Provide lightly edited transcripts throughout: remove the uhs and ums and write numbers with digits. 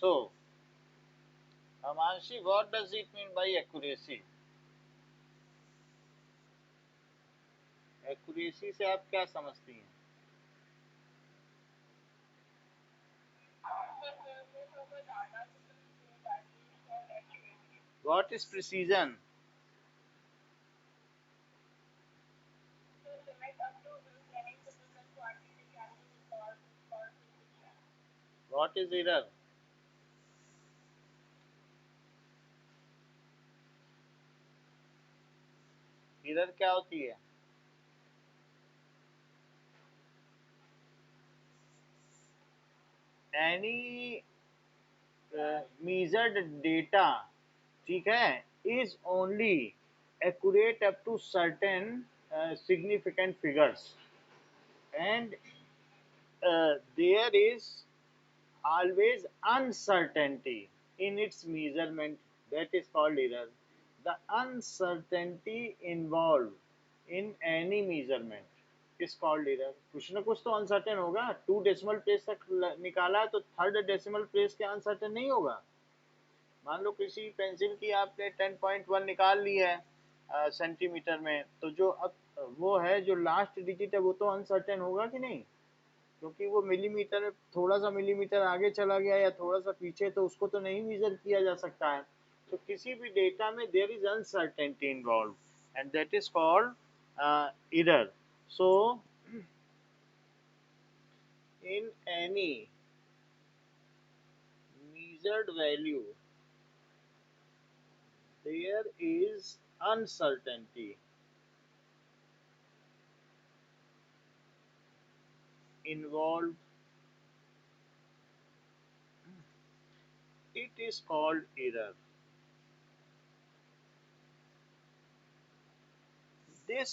So, Amanshi, what does it mean by accuracy? Accuracy से आप क्या समझती हैं? What is precision? What is error? Error क्या होती है? Any measured data, ठीक है, is only accurate up to certain significant figures, and there is always uncertainty in its measurement. That is called error. The uncertainty involved in any measurement is called error. कुछ ना कुछ तो uncertain होगा. 2 decimal place तक निकाला है तो third decimal place के अनसर्टेन नहीं होगा. मान लो किसी पेंसिल की आपने 10.1 निकाल ली है सेंटीमीटर में, तो जो अब वो है जो लास्ट डिजिट है वो तो अनसर्टेन होगा कि नहीं, क्योंकि वो मिलीमीटर, थोड़ा सा मिलीमीटर आगे चला गया या थोड़ा सा पीछे, तो उसको तो नहीं मेजर किया जा सकता है. तो किसी भी डेटा में there is uncertainty involve and that is called error. So in any measured value there is uncertainty involved. It is called error. This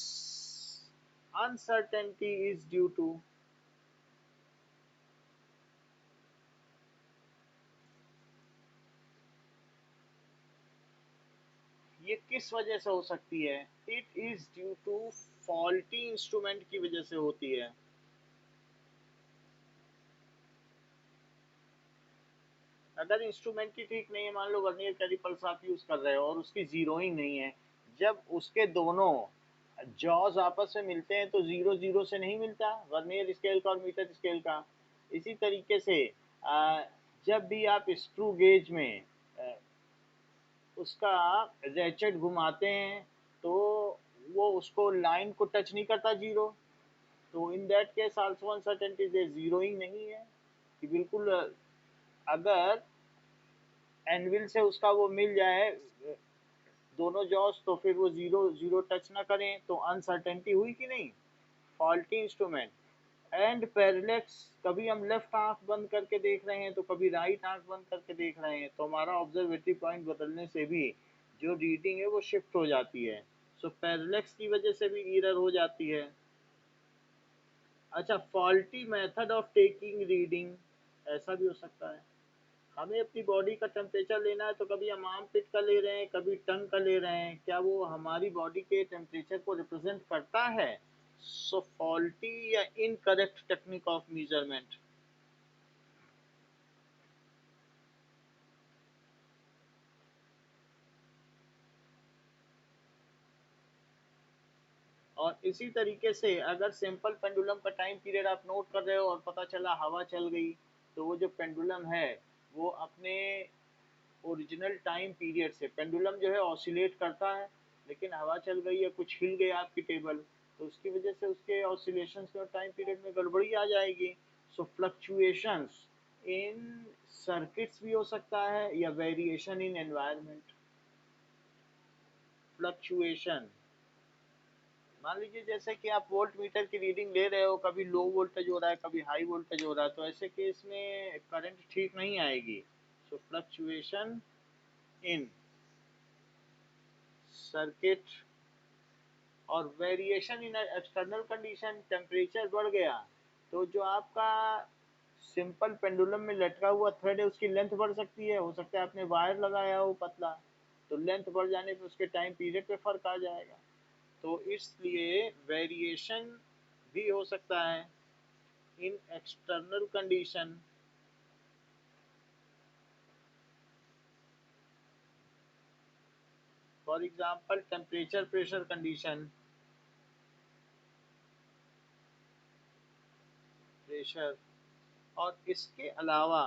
uncertainty is due to ये किस वजह से हो सकती है? It is due to faulty instrument की वजह से होती है. अगर इंस्ट्रूमेंट की ठीक नहीं है, मान लो वर्नियर कैलिपर्स आप यूज कर रहे हो और उसकी जीरोइंग नहीं है, जब उसके दोनों जॉज आपस में मिलते हैं तो जीरो जीरो से नहीं मिलता, वर्नियर स्केल का और मीटर स्केल का. इसी तरीके से जब भी आप स्क्रू गेज में उसका रेचेट घुमाते हैं तो वो उसको लाइन को टच नहीं करता जीरो. तो in that case also uncertainty they zeroing नहीं है कि बिल्कुल अगर एनविल से उसका वो मिल जाए दोनों जॉस तो फिर वो जीरो जीरो टच ना करें, तो अनसर्टेनिटी हुई कि नहीं. Faulty instrument. एंड पैरेलैक्स, कभी हम लेफ्ट आंख बंद करके देख रहे हैं तो कभी राइट आंख बंद करके देख रहे हैं, तो हमारा ऑब्जर्वेटरी पॉइंट बदलने से भी जो रीडिंग है वो शिफ्ट हो जाती है. सो पैरेलैक्स की वजह से भी एरर हो जाती है. अच्छा, faulty method of taking reading, ऐसा भी हो सकता है. हमें अपनी बॉडी का टेम्परेचर लेना है तो कभी हम आर्म पिट का ले रहे हैं, कभी टंग का ले रहे हैं, क्या वो हमारी बॉडी के टेम्परेचर को रिप्रेजेंट करता है? सो फॉल्टी या इनकरेक्ट टेक्निक ऑफ मेजरमेंट. और इसी तरीके से अगर सिंपल पेंडुलम का टाइम पीरियड आप नोट कर रहे हो और पता चला हवा चल गई, तो वो जो पेंडुलम है वो अपने ओरिजिनल टाइम पीरियड से, पेंडुलम जो है ऑसिलेट करता है, लेकिन हवा चल गई या कुछ हिल गया आपकी टेबल, तो उसकी वजह से उसके ऑसिलेशंस में और टाइम पीरियड में गड़बड़ी आ जाएगी. सो फ्लक्चुएशंस इन सर्किट्स भी हो सकता है या वेरिएशन इन एनवायरनमेंट. फ्लक्चुएशन, मान लीजिए जैसे कि आप वोल्ट मीटर की रीडिंग ले रहे हो, कभी लो वोल्टेज हो रहा है कभी हाई वोल्टेज हो रहा है, तो ऐसे केस में करंट ठीक नहीं आएगी. सो फ्लक्चुएशन इन सर्किट और variation in external condition, temperature बढ़ गया तो जो आपका सिंपल पेंडुलम में लटका हुआ थ्रेड है उसकी लेंथ बढ़ सकती है. हो सकता है आपने वायर लगाया हो पतला, तो लेंथ बढ़ जाने पे उसके टाइम पीरियड पे फर्क आ जाएगा. तो इसलिए वेरिएशन भी हो सकता है इन external condition for example temperature pressure condition, pressure, और इसके अलावा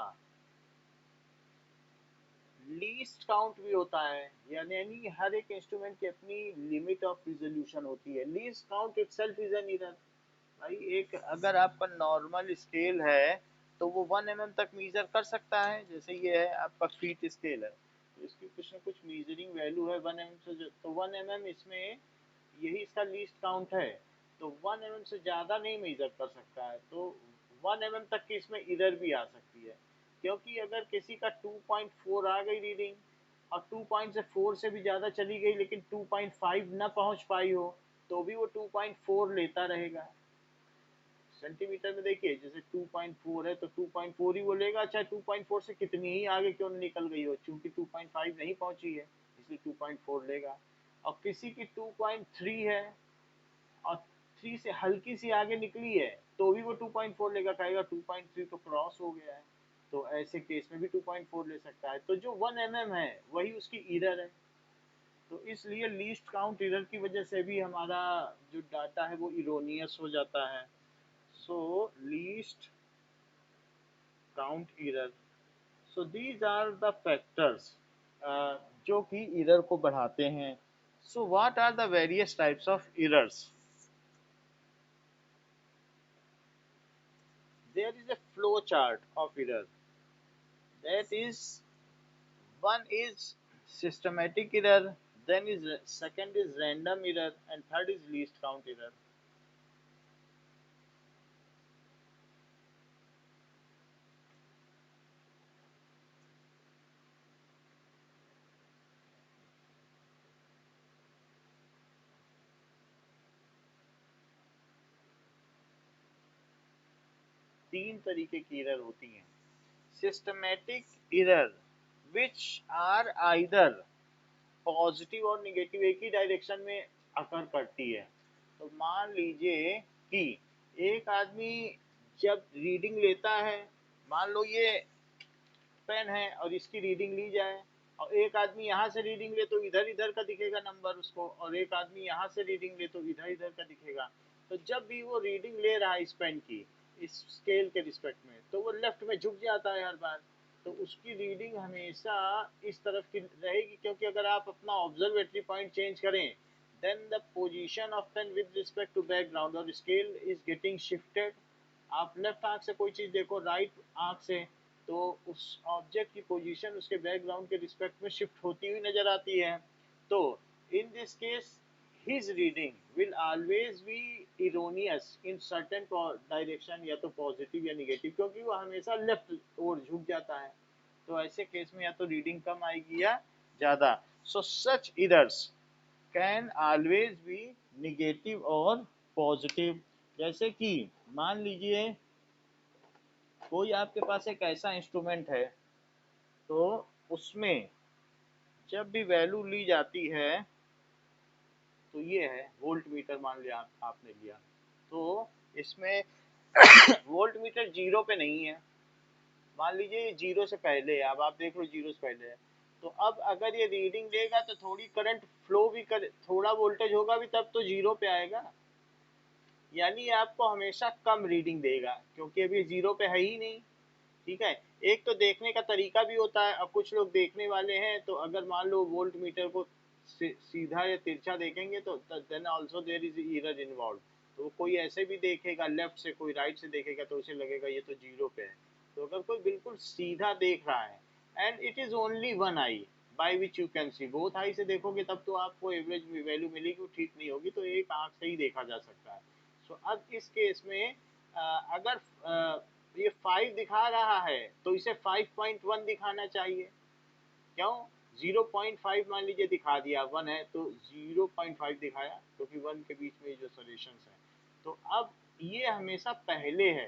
लीस्ट काउंट भी होता है, यानी हर एक इंस्ट्रूमेंट की अपनी लिमिट ऑफ रिजोल्यूशन होती है। Least count itself is an error. भाई एक अगर आपका नॉर्मल स्केल है तो वो 1 mm तक मीजर कर सकता है, जैसे ये है आपका फीट स्केल है तो इसकी कुछ ना कुछ मीजरिंग वैल्यू है 1 mm से, तो 1 mm इसमें यही इसका लीस्ट काउंट है, तो 1 mm से ज़्यादा नहीं मेजर कर सकता है, तो 1 mm तक की इसमें इधर भी आ सकती है। क्योंकि अगर किसी का 2.4 आ गई रीडिंग और 2.4 से भी ज़्यादा चली गई लेकिन 2.5 ना पहुंच पाई हो तो भी वो 2.4 लेता रहेगा। सेंटीमीटर में देखिए जैसे 2.4 है तो 2.4 ही वो लेगा, चाहे 2.4 से कितनी ही आगे क्यों निकल गई हो, चूंकि 2.5 नहीं पहुंची है इसलिए 2.4 लेगा। और किसी की 2.3 है और 3 से हल्की सी आगे निकली है तो भी वो 2.4 लेगा, कहेगा 2.3 तो क्रॉस हो गया है, तो ऐसे केस में भी 2.4 ले सकता है। तो जो 1 mm है वही उसकी एरर है, तो इसलिए लीस्ट काउंट एरर की वजह से भी हमारा जो डाटा है वो इरोनियस हो जाता है। So least count error, so these are the factors जो कि एरर को बढ़ाते हैं। So what are the various types of errors? There is a flow chart of error, that is, one is systematic error, then is second is random error, and third is least count error. तीन तरीके की error होती हैं। Systematic error which are either positive और negative एक ही direction में अकर करती है। तो मान लीजिए कि एक आदमी जब रीडिंग लेता है, मान लो ये पेन है और इसकी रीडिंग ली जाए और एक आदमी यहाँ से रीडिंग ले तो इधर इधर का दिखेगा नंबर उसको, और एक आदमी यहाँ से रीडिंग ले तो इधर इधर का दिखेगा। तो जब भी वो रीडिंग ले रहा है इस पेन की इस स्केल के रिस्पेक्ट में तो वो लेफ्ट में झुक जाता है हर बार, तो उसकी रीडिंग हमेशा इस तरफ की रहेगी, क्योंकि अगर आप अपना ऑब्जर्वेटरी पॉइंट चेंज करें then the position of pen with respect to background और स्केल इज गेटिंग शिफ्टेड। आप लेफ्ट आंख से कोई चीज देखो राइट आंख से तो उस ऑब्जेक्ट की पोजीशन उसके बैकग्राउंड के रिस्पेक्ट में शिफ्ट होती हुई नजर आती है। तो इन this case his reading will always be erroneous in certain direction, या तो पॉजिटिव या निगेटिव, क्योंकि वो हमेशा लेफ्ट ओर झुक जाता है। तो ऐसे केस में या तो रीडिंग कम आएगी या ज्यादा। So such errors can always be negative और पॉजिटिव। जैसे कि मान लीजिए कोई आपके पास एक ऐसा इंस्ट्रूमेंट है तो उसमें जब भी वैल्यू ली जाती है तो ये है वोल्ट मीटर, मान लिया आपने लिया तो इसमें वोल्ट मीटर जीरो पे नहीं है, मान लीजिए जीरो से पहले है, अब आप देख लो जीरो से पहले है। तो अब अगर ये रीडिंग लेगा तो थोड़ी करंट फ्लो भी कर, थोड़ा वोल्टेज होगा भी तब तो जीरो पे आएगा, यानी आपको हमेशा कम रीडिंग देगा क्योंकि अभी जीरो पे है ही नहीं। ठीक है, एक तो देखने का तरीका भी होता है। अब कुछ लोग देखने वाले हैं तो अगर मान लो वोल्ट मीटर को सीधा या तिरछा देखेंगे तो then also there is error involve. तो कोई ऐसे भी देखेगा लेफ्ट से, कोई राइट से देखेगा तो उसे लगेगा ये तो जीरो पे है। तो अगर कोई बिल्कुल सीधा देख रहा है and it is only one I by which you can see, both I से देखोगे तब तो आपको एवरेज वैल्यू मिलेगी, ठीक नहीं होगी तो एक आंख से ही देखा जा सकता है। सो अब इस केस में अगर ये 5 दिखा रहा है तो इसे 5.1 दिखाना चाहिए। क्यों? 0.5 मान लीजिए दिखा दिया, 1 है तो 0.5 दिखाया क्योंकि 1 के बीच में जो सॉल्यूशन है। तो अब ये हमेशा पहले है,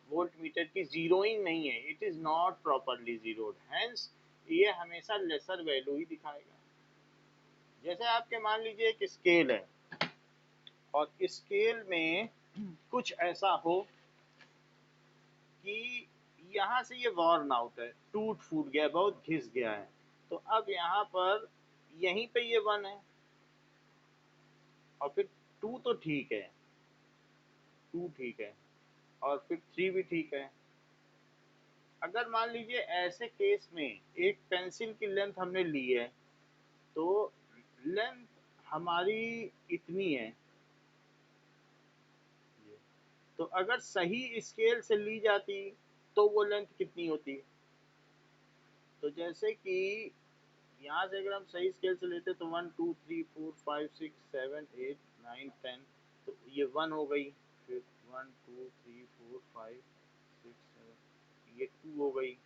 वोल्ट मीटर की जीरोइंग नहीं है, it is not properly zeroed, hence ये हमेशा लेसर वैल्यू ही दिखाएगा। जैसे आपके मान लीजिए एक स्केल है और स्केल में कुछ ऐसा हो कि यहाँ से ये वॉर्न आउट है, टूट फूट गया, बहुत घिस गया है। तो अब यहाँ पर यहीं पे ये 1 है, और फिर 2 तो ठीक है, 2 ठीक है, और फिर 3 भी ठीक है। अगर मान लीजिए ऐसे केस में एक पेंसिल की लेंथ हमने ली है, तो लेंथ हमारी इतनी है, तो अगर सही स्केल से ली जाती तो वो लेंथ कितनी होती? तो जैसे कि यहाँ से अगर हम सही स्केल से लेते तो 1 2 3 4 5 6 7 8 9 10, तो ये 1 हो गई, फिर 1 2 3 4 5 6 7, ये 2 हो गई,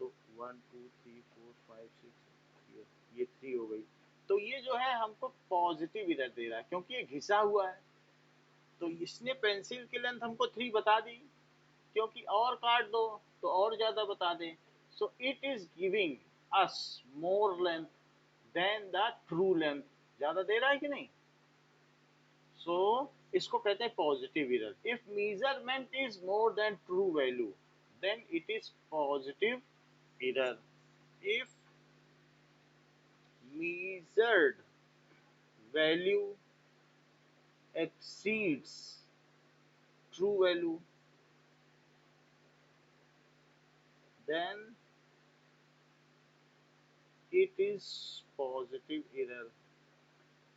तो 1 2 3 4 5 6, ये 3 हो गई। तो ये जो है हमको पॉजिटिव इधर दे रहा है क्योंकि ये घिसा हुआ है, तो इसने पेंसिल की लेंथ हमको 3 बता दी, क्योंकि और काट दो तो और ज्यादा बता दे। So it is giving us more length than the true length. ज्यादा दे रहा है कि नहीं? सो इसको कहते हैं positive error. If measurement is more than true value then it is positive error. If measured value exceeds true value, then it is positive error।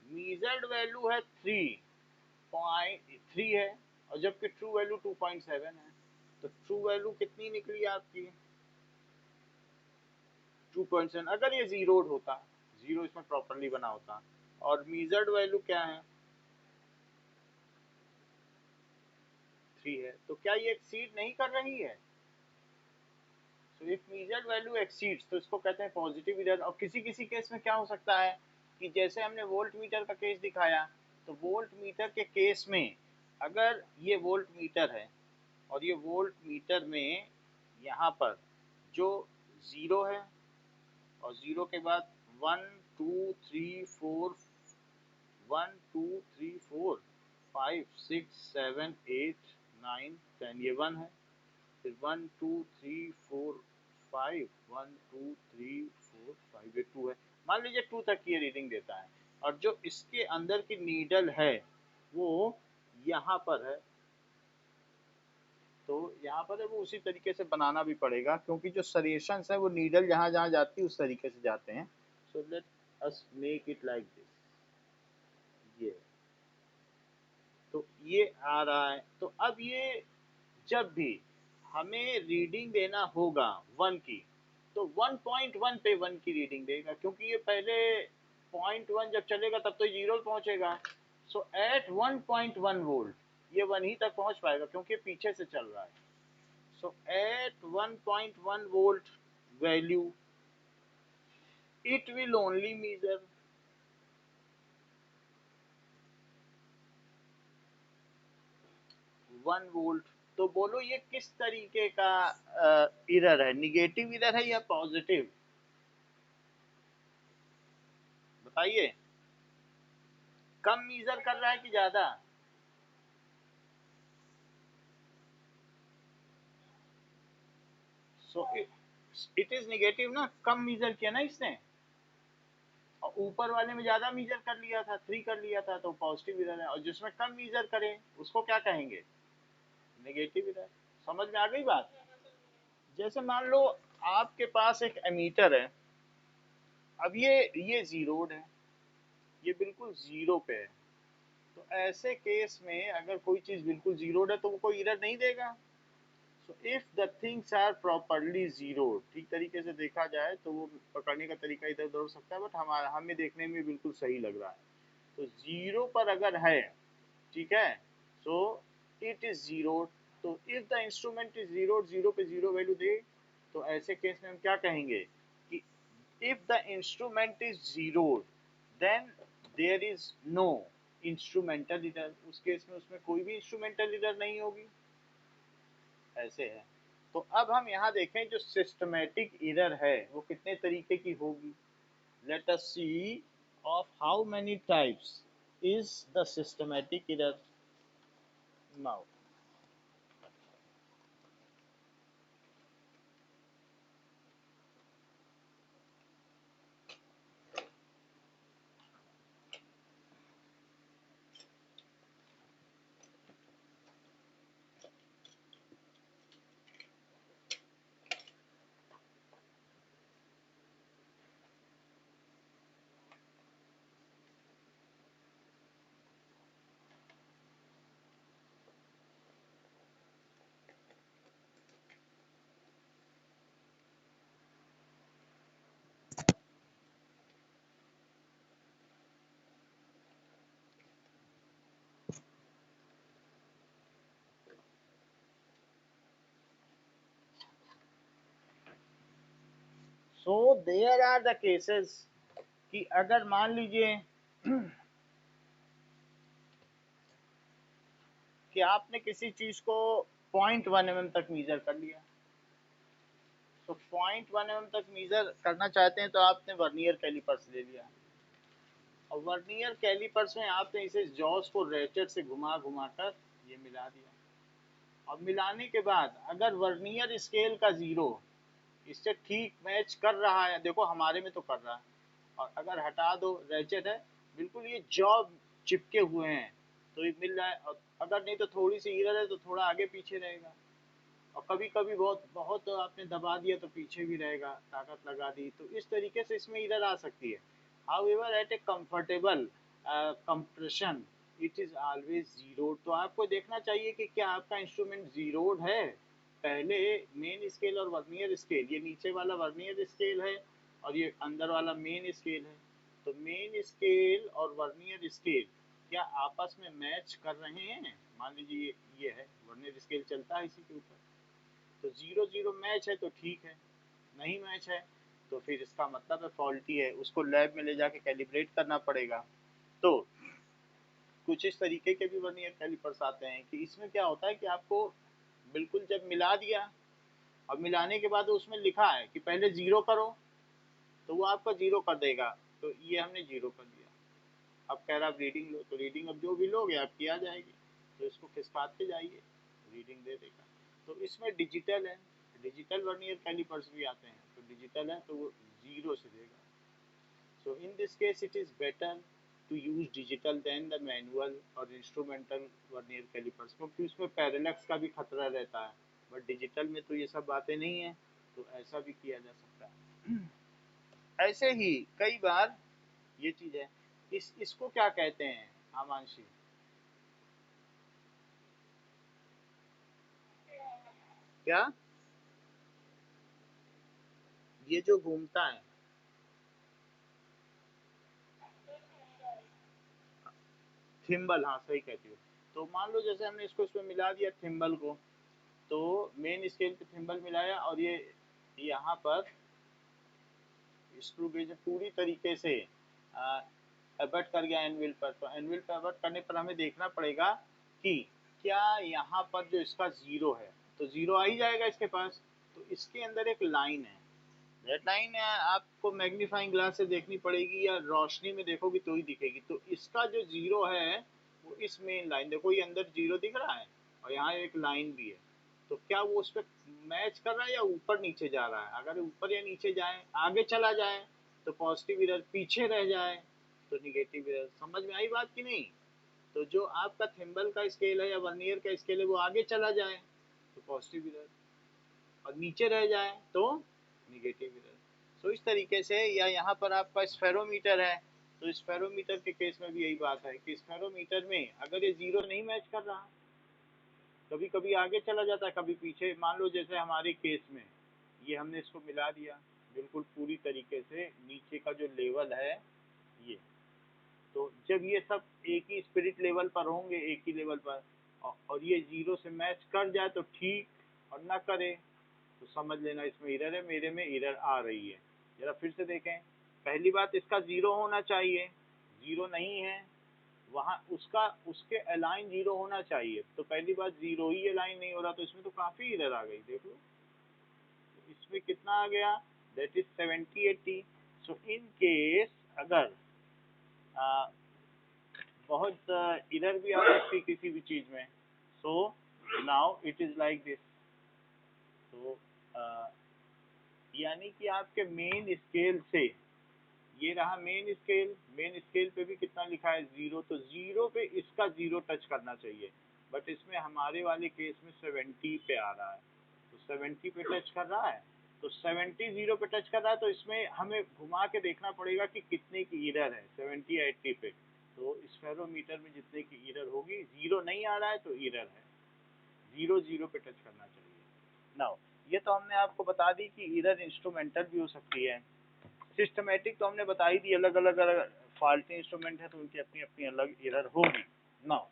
measured value है 3.3 है, और जबकि ट्रू वैल्यू 2.7 है, तो ट्रू वैल्यू कितनी निकली आपकी? 2.7। अगर ये जीरोड होता, जीरो इसमें प्रॉपरली बना होता, और मीजर्ड वैल्यू क्या है? 3 है, तो क्या ये एक्सीड नहीं कर रही है? तो इफ मेजर्ड वैल्यू एक्सीड्स तो इसको कहते हैं पॉजिटिव एरर। और किसी किसी केस में क्या हो सकता है कि जैसे हमने वोल्ट मीटर का केस दिखाया, तो वोल्ट मीटर के केस में अगर ये वोल्ट मीटर है और ये वोल्ट मीटर में यहाँ पर जो जीरो है, और जीरो के बाद 1 2 3 4, 1 2 3 4 5 6 7 8 9 10, ये 1 है, फिर 1 2 3 4 5, 1 2 3 4 5, ये 2 है। मान लीजिए 2 तक की ये रीडिंग देता है, और जो इसके अंदर की नीडल है वो यहाँ पर है, तो यहाँ पर है वो उसी तरीके से बनाना भी पड़ेगा, क्योंकि जो सरेशंस है वो नीडल जहाँ जहाँ जाती है उस तरीके से जाते हैं। So let us make it like this, ये, तो ये आ रहा है। तो अब ये जब भी हमें रीडिंग देना होगा 1 की, तो 1.1 पे 1 की रीडिंग देगा, क्योंकि ये पहले 0.1 जब चलेगा तब तो जीरो पहुंचेगा। सो एट 1.1 वोल्ट ये 1 ही तक पहुंच पाएगा, क्योंकि पीछे से चल रहा है। So at 1.1 volt value it will only measure 1 volt. तो बोलो ये किस तरीके का इरर है? निगेटिव इरर है या पॉजिटिव? बताइए, कम मीजर कर रहा है कि ज्यादा? सो इट इज निगेटिव ना, कम मीजर किया ना इसने, और ऊपर वाले में ज्यादा मीजर कर लिया था, 3 कर लिया था, तो पॉजिटिव इरर है। और जिसमें कम मीजर करे उसको क्या कहेंगे? Negative error. समझ में आ गई बात? जैसे मान लो आपके पास एक एमीटर है, अब ये जीरोड है, ये बिल्कुल जीरो पे है, तो ऐसे केस में अगर कोई चीज बिल्कुल जीरोड है तो वो कोई एरर नहीं देगा। So if the things are properly zero, ठीक तरीके से देखा जाए तो वो पकड़ने का तरीका इधर उधर हो सकता है, बट हमारा हमें देखने में बिल्कुल सही लग रहा है। तो जीरो पर अगर है, ठीक है, सो इट इज जीरो। तो if the instrument is zero, zero पे जीरो वैल्यू दे, तो ऐसे केस में हम क्या कहेंगे कि if the instrument is zeroed then there is no instrumental error। उस केस में उसमें कोई भी इंस्ट्रूमेंटल एरर नहीं होगी। ऐसे है। तो अब हम यहाँ देखें जो सिस्टमेटिक एरर है वो कितने तरीके की होगी। Let us see of how many types is the systematic error now। So there are the cases कि अगर मान लीजिए कि आपने किसी चीज को 0.1 mm तक मीजर कर लिया, तो 0.1 mm तक मीजर करना चाहते हैं तो आपने वर्नियर कैलिपर्स ले लिया, और वर्नियर कैलिपर्स में आपने इसे जॉस को रेचेट से घुमा घुमा कर ये मिला दिया। अब मिलाने के बाद अगर वर्नियर स्केल का जीरो इससे ठीक मैच कर रहा है, देखो हमारे में तो कर रहा है, और अगर हटा दो रेचेट है बिल्कुल ये जॉब चिपके हुए हैं तो ये मिल रहा है, और अगर नहीं तो थोड़ी सी इरर है तो थोड़ा आगे पीछे रहेगा, और कभी कभी बहुत बहुत आपने दबा दिया तो पीछे भी रहेगा, ताकत लगा दी तो इस तरीके से इसमें इरर आ सकती है। However at a comfortable compression it is always zero. तो आपको देखना चाहिए कि क्या आपका इंस्ट्रूमेंट जीरोड है। पहले मेन स्केल और वर्नियर स्केल, ये नीचे वाला वर्नियर स्केल है और ये अंदर वाला मेन स्केल है, तो मेन स्केल और वर्नियर स्केल क्या आपस में मैच कर रहे हैं। मान लीजिए ये है वर्नियर स्केल चलता है इसी के ऊपर, तो जीरो जीरो मैच है तो ठीक है, नहीं मैच है तो फिर इसका मतलब है फॉल्टी है, उसको लैब में ले जाके कैलिब्रेट करना पड़ेगा। तो कुछ इस तरीके के भी वर्नियर कैलिपर्स आते हैं कि इसमें क्या होता है कि आपको बिल्कुल जब मिला दिया और मिलाने के बाद उसमें लिखा है कि पहले जीरो करो, तो वो आपका जीरो कर देगा, तो ये हमने जीरो कर दिया। अब कह रहा आप रीडिंग लो, तो रीडिंग अब जो भी लोगे आपकी आ जाएगी, तो इसको खिसकाते जाइए रीडिंग दे देगा। तो इसमें डिजिटल है, डिजिटल वर्नियर कैलिपर्स भी आते हैं, तो डिजिटल है तो वो जीरो से देगा। So in this case it is better to use digital than the manual और इंस्ट्रूमेंटल वर्नियर कैलिपर्स, क्योंकि उसमें पैरेलक्स का भी खतरा रहता है, बट डिजिटल में तो ये सब बातें नहीं है, तो ऐसा भी किया जा सकता है। ऐसे ही कई बार ये चीज है, इसको क्या कहते हैं आमांशी? क्या? ये जो घूमता है थिम्बल, हाँ सही कहती हो। तो मान लो जैसे हमने इसको इसमें मिला दिया थिम्बल को, तो मेन स्केल पे थिम्बल मिलाया और ये यहाँ पर स्क्रू गेज पूरी तरीके से एबट कर गया एनविल पर, तो एनविल पर एबट करने पर हमें देखना पड़ेगा कि क्या यहाँ पर जो इसका जीरो है, तो जीरो आ ही जाएगा इसके पास, तो इसके अंदर एक लाइन है, रेड लाइन आपको मैग्नीफाइंग ग्लास से देखनी पड़ेगी या रोशनी में देखोगी तो ही दिखेगी। तो इसका जो जीरो है वो इस मेन लाइन, देखो ये अंदर जीरो दिख रहा है और यहाँ एक लाइन भी है, तो क्या वो उस पर मैच कर रहा है या ऊपर नीचे जा रहा है। अगर ऊपर या नीचे जाए, आगे चला जाए तो पॉजिटिव इरर, पीछे रह जाए तो निगेटिव इरर। समझ में आई बात की नहीं? तो जो आपका थिम्बल का स्केल है या वर्नियर का स्केल है वो आगे चला जाए तो पॉजिटिव इरर, और नीचे रह जाए तो निगेटिव इरर। सो इस तरीके से, या यहाँ पर आपका स्फेरोमीटर है, तो स्फेरोमीटर के केस में भी यही बात है कि स्फेरोमीटर में अगर ये जीरो नहीं मैच कर रहा, कभी कभी आगे चला जाता है कभी पीछे। मान लो जैसे हमारे केस में ये हमने इसको मिला दिया बिल्कुल पूरी तरीके से, नीचे का जो लेवल है ये, तो जब ये सब एक ही स्पिरिट लेवल पर होंगे, एक ही लेवल पर, और ये जीरो से मैच कर जाए तो ठीक, और ना करे तो समझ लेना इसमें इरर है, मेरे में इरर आ रही है। जरा फिर से देखें, पहली बात इसका जीरो होना चाहिए, जीरो नहीं है, वहाँ उसका उसके अलाइन जीरो होना चाहिए, तो पहली बात जीरो ही अलाइन नहीं हो रहा, तो इसमें तो काफ़ी इरर आ गई। देख लो इसमें कितना आ गया, that is 70-80। So in case अगर आ, बहुत इरर भी आ सकती किसी भी चीज़ में, so now it is like this. तो यानी कि आपके मेन स्केल से, ये रहा मेन स्केल, मेन स्केल पे भी कितना लिखा है जीरो, तो जीरो पे इसका जीरो टच करना चाहिए, बट इसमें हमारे वाले केस में 70 पे आ रहा है, तो 70 पे टच कर रहा है, तो 70 जीरो पे टच कर रहा है, तो इसमें हमें घुमा के देखना पड़ेगा कि कितने की इरर है 70 या 80 पे। तो स्फेरोमीटर में जितने की इरर होगी, जीरो नहीं आ रहा है तो इरर है, जीरो जीरो पे टच करना चाहिए। नाउ ये तो हमने आपको बता दी कि इरर इंस्ट्रूमेंटल भी हो सकती है, सिस्टमेटिक तो हमने बता ही दी, अलग अलग अलग फॉल्टी इंस्ट्रूमेंट है तो उनकी अपनी अपनी अलग एरर होगी। Now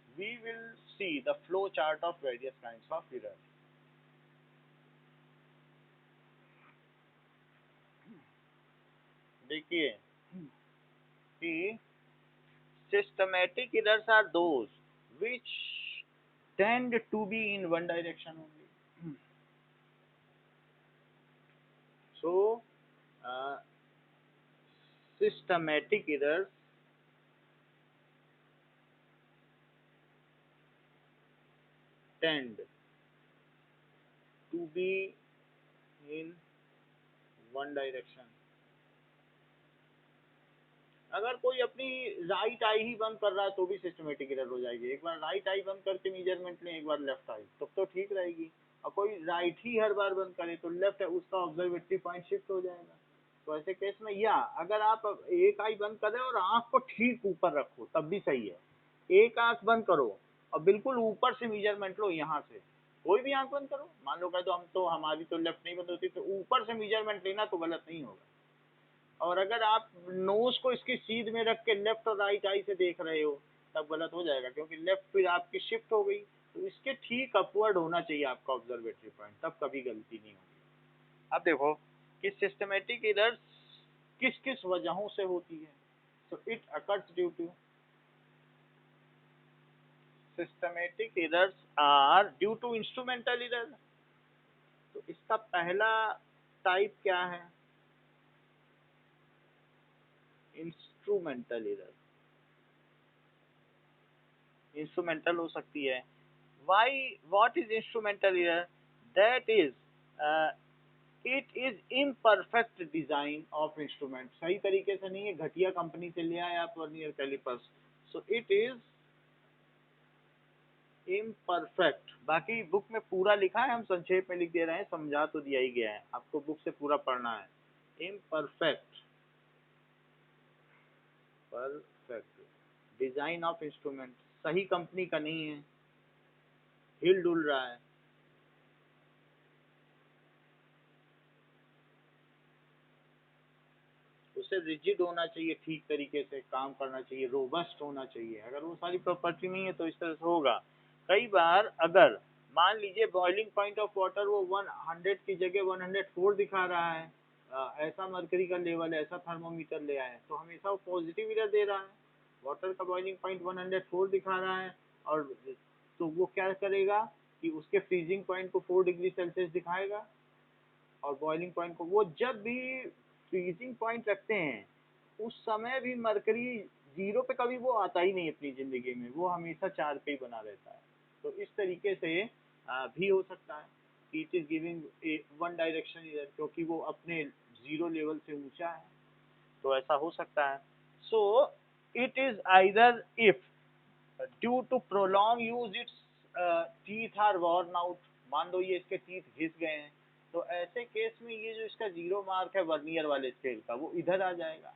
we will see the flow chart of various kinds of error. देखिए कि systematic errors are those which tend to be in one direction only. So, uh, systematic errors tend to be in one direction. अगर कोई अपनी right I ही बंद कर रहा है तो भी सिस्टमेटिक एरर हो जाएगी। एक बार राइट आई बंद करके मेजरमेंट लें, एक बार लेफ्ट आई, तब तो ठीक रहेगी। और कोई राइट ही हर बार बंद करे तो लेफ्ट है उसका ऑब्जर्वेटरी पॉइंट शिफ्ट हो जाएगा। तो ऐसे केस में, या अगर आप एक आई बंद कर रहे हो और आंख को ठीक ऊपर रखो तब भी सही है। एक आंख बंद करो और बिल्कुल ऊपर से मेजरमेंट लो, यहाँ से कोई भी आंख बंद करो, मान लो कह दो हम तो हमारी तो लेफ्ट नहीं बंद होती, तो ऊपर से मेजरमेंट लेना तो गलत नहीं होगा। और अगर आप नोज को इसकी सीध में रख के लेफ्ट और राइट आई से देख रहे हो तब गलत हो जाएगा, क्योंकि लेफ्ट फिर आपकी शिफ्ट हो गई। तो इसके ठीक अपवर्ड होना चाहिए आपका ऑब्जर्वेटरी पॉइंट, तब कभी गलती नहीं होगी। अब देखो कि सिस्टमेटिक एरर्स किस किस वजहों से होती है। So it occurs due to, systematic errors are due to instrumental error. तो इसका पहला टाइप क्या है? Instrumental error. इंस्ट्रूमेंटल हो सकती है। Why? What is instrumental error? That is, it is imperfect design of instrument. सही तरीके से नहीं है, घटिया कंपनी से ले आए आप vernier callipers, so it is imperfect। बाकी बुक में पूरा लिखा है, हम संक्षेप में लिख दे रहे हैं, समझा तो दिया ही गया है, आपको बुक से पूरा पढ़ना है। imperfect perfect design of instrument, सही कंपनी का नहीं है, हिल डुल रहा है। उसे रिजिड होना चाहिए, ठीक तरीके से काम करना चाहिए, रोबस्ट होना चाहिए। अगर वो सारी प्रॉपर्टी नहीं है तो इस तरह से होगा। कई बार अगर मान लीजिए बॉइलिंग पॉइंट ऑफ वाटर वो 100 की जगह 104 दिखा रहा है, ऐसा मरकरी का लेवल है, ऐसा थर्मोमीटर ले आए, तो हमेशा वो पॉजिटिव एरर दे रहा है। वाटर का बॉइलिंग पॉइंट 104 दिखा रहा है, और तो वो क्या करेगा कि उसके फ्रीजिंग पॉइंट को 4 डिग्री सेल्सियस दिखाएगा, और बॉइलिंग पॉइंट को, वो जब भी फ्रीजिंग पॉइंट रखते हैं उस समय भी मरकरी 0 पे कभी वो आता ही नहीं अपनी जिंदगी में, वो हमेशा 4 पे ही बना रहता है। तो इस तरीके से भी हो सकता है कि it is giving one direction इधर, क्योंकि वो अपने 0 लेवल से ऊंचा है, तो ऐसा हो सकता है। So it is either if due to prolong use its teeth are worn out, मान लो ये इसके टीथ घिस गए हैं, तो ऐसे केस में ये जो इसका 0 मार्क है वर्नियर वाले स्केल का वो इधर आ जाएगा,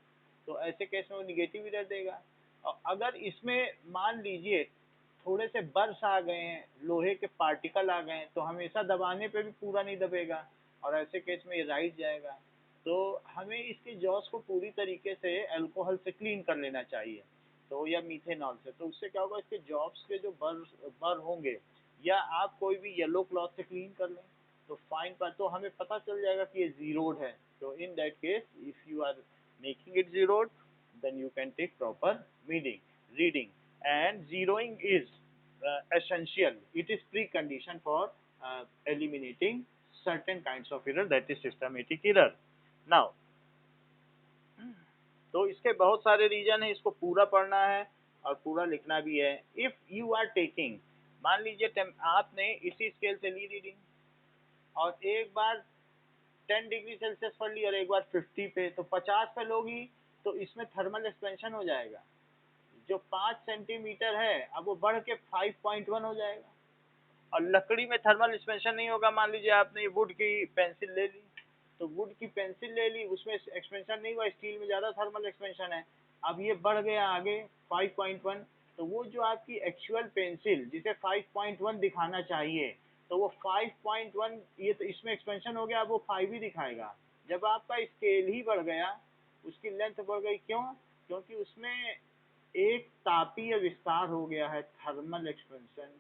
तो ऐसे केस में वो निगेटिव इधर देगा। और अगर इसमें मान लीजिए थोड़े से बर्स आ गए हैं, लोहे के पार्टिकल आ गए हैं, तो हमेशा दबाने पे भी पूरा नहीं दबेगा, और ऐसे केस में ये राइट जाएगा। तो हमें इसकी जॉस को पूरी तरीके से अल्कोहल से क्लीन कर लेना चाहिए, तो या मीथेनॉल से। तो उससे क्या होगा, इसके जॉब्स के जो बर होंगे, या आप कोई भी येलो क्लॉथ से क्लीन कर लें तो फाइन पर, तो हमें पता चल जाएगा कि ये जीरोड है। तो in that case if you are making it zeroed, then you can take proper reading, and zeroing is essential, it is precondition for eliminating certain kinds of error, that is systematic error। now तो इसके बहुत सारे reason है, इसको पूरा पढ़ना है और पूरा लिखना भी है। इफ यू आर टेकिंग, मान लीजिए आपने इसी स्केल से ली रीडिंग, और एक बार 10 डिग्री सेल्सियस पढ़ ली और एक बार 50 पे, तो 50 पे लोगी तो इसमें थर्मल एक्सपेंशन हो जाएगा, जो 5 सेंटीमीटर है अब वो बढ़ के 5.1 हो जाएगा। और लकड़ी में थर्मल एक्सपेंशन नहीं होगा, मान लीजिए आपने वुड की पेंसिल ले ली, तो वुड की पेंसिल ले ली, उसमें एक्सपेंशन नहीं हुआ, स्टील में ज़्यादा थर्मल एक्सपेंशन है, अब ये बढ़ गया आगे 5.1, तो वो जो आपकी एक्चुअल पेंसिल जिसे 5.1 दिखाना चाहिए, तो वो 5.1, ये तो इसमें एक्सपेंशन हो गया, अब वो 5 ही दिखाएगा। जब आपका स्केल ही बढ़ गया, उसकी लेंथ बढ़ गई, क्यों? क्योंकि उसमें एक तापीय विस्तार हो गया है, thermal expansion.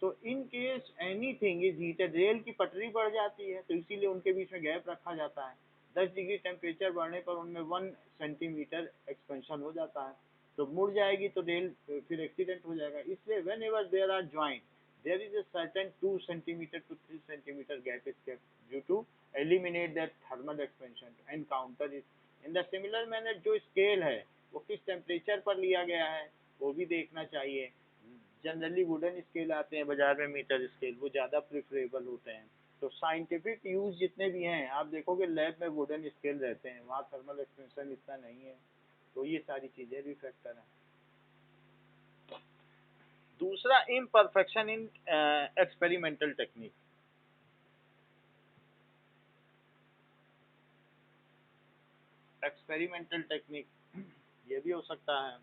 So in case anything is heated, rail की पटरी बढ़ जाती है तो इसीलिए उनके बीच में गैप रखा जाता है, 10 डिग्री टेम्परेचर बढ़ने पर उनमें 1 सेंटीमीटर एक्सपेंशन हो जाता है, तो मुड़ जाएगी तो रेल फिर एक्सीडेंट हो जाएगा। इसलिए whenever there are joint there is a certain 2 centimeter to 3 centimeter gap is kept due to eliminate that thermal expansion and counter it in the similar manner। जो स्केल है वो किस temperature पर लिया गया है वो भी देखना चाहिए। जनरली वुडन स्केल आते हैं बाजार में, मीटर स्केल, वो ज़्यादा प्रिफरेबल होते हैं। तो साइंटिफिक यूज जितने भी हैं आप देखोगे लैब में वुडन स्केल रहते हैं, वहाँ थर्मल एक्सपेंशन इतना नहीं है। तो ये सारी चीज़ें भी फैक्टर हैं। दूसरा, imperfection in experimental technique. Experimental technique ये भी हो सकता है।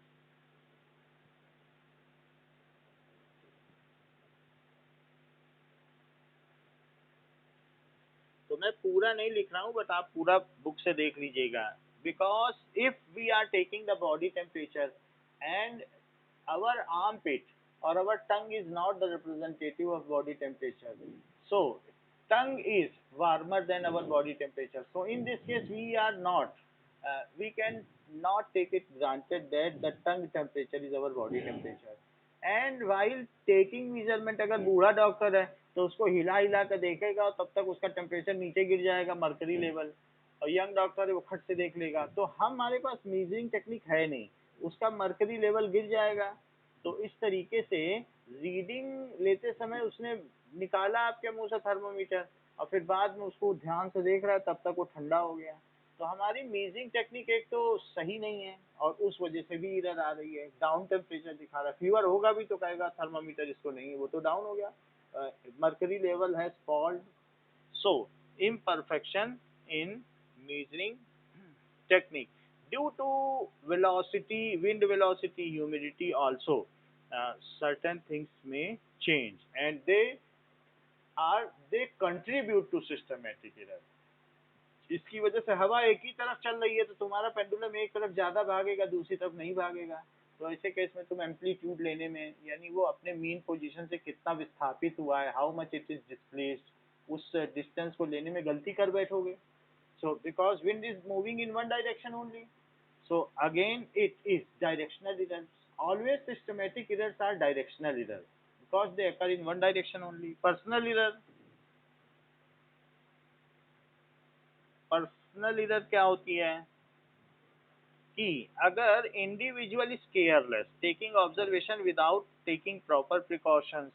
तो मैं पूरा नहीं लिख रहा हूँ बट आप पूरा बुक से देख लीजिएगा। Because if we are taking the body temperature and our armpit or our tongue is not the representative of body temperature. So tongue is warmer than our body temperature. So in this case we are not, we can not take it granted that the tongue temperature is our body temperature. And while taking measurement, अगर बूढ़ा doctor है तो उसको हिला हिला कर देखेगा और तब तक उसका टेम्परेचर नीचे गिर जाएगा, मर्करी लेवल। और यंग डॉक्टर है वो खट से देख लेगा। तो हमारे पास मीजरिंग टेक्निक है नहीं, उसका मर्करी लेवल गिर जाएगा। तो इस तरीके से रीडिंग लेते समय उसने निकाला आपके मुंह से थर्मोमीटर और फिर बाद में उसको ध्यान से देख रहा है, तब तक वो ठंडा हो गया। तो हमारी मीजरिंग टेक्निक एक तो सही नहीं है और उस वजह से भी एरर आ रही है। डाउन टेम्परेचर दिखा रहा है, फीवर होगा भी तो कहेगा थर्मोमीटर इसको नहीं है, वो तो डाउन हो गया, mercury level has fold. So, imperfection in measuring technique due to velocity, wind velocity, humidity also, certain things may change and they contribute to systematic error। इसकी वजह से हवा एक ही तरफ चल रही है तो तुम्हारा पेंडुलम एक तरफ ज्यादा भागेगा, दूसरी तरफ नहीं भागेगा। तो ऐसे केस में तुम एम्पलीट्यूड लेने में, यानी वो अपने मीन पोजीशन से कितना विस्थापित हुआ है, how much it is displaced, उस डिस्टेंस को लेने में गलती कर बैठोगे। So because wind is moving in one direction only, so again it is directional error. Always systematic errors are directional error because they occur in one direction only। Personal error, personal error क्या होती है कि अगर individual is careless, taking observation without taking proper precautions.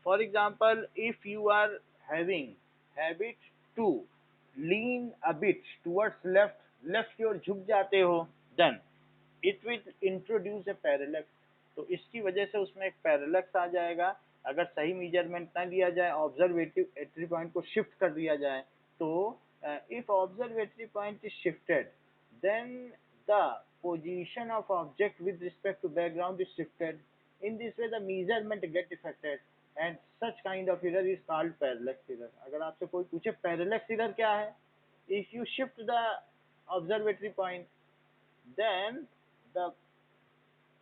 For example, if you are having habit to lean a bit towards left, left की ओर झुक जाते हो, then it will introduce a parallax. तो इसकी वजह से उसमें एक पैरेलक्स आ जाएगा। अगर सही मेजरमेंट ना लिया जाए, ऑब्जर्वेटरी पॉइंट को शिफ्ट कर दिया जाए, तो if observatory point is shifted, then the position of object with respect to background is shifted। In this way the measurement get affected and such kind of error is called parallax error। अगर आपसे कोई पूछे parallax error क्या है, if you shift the observatory point, then the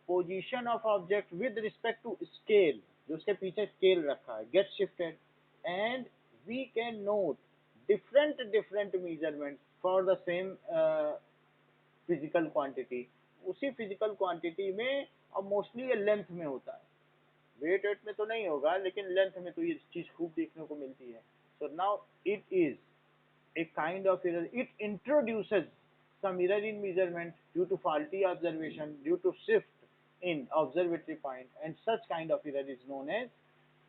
position of object with respect to scale, जो उसके पीछे scale रखा है, get shifted and we can note different measurements for the same physical quantity. उसी physical quantity में, और mostly ये length में होता है, वेट वेट में तो नहीं होगा लेकिन लेंथ में तो ये चीज खूब देखने को मिलती है। So now it is a kind of error, it introduces some error in measurement due to faulty observation, due to shift in observatory point, and such kind of error is known as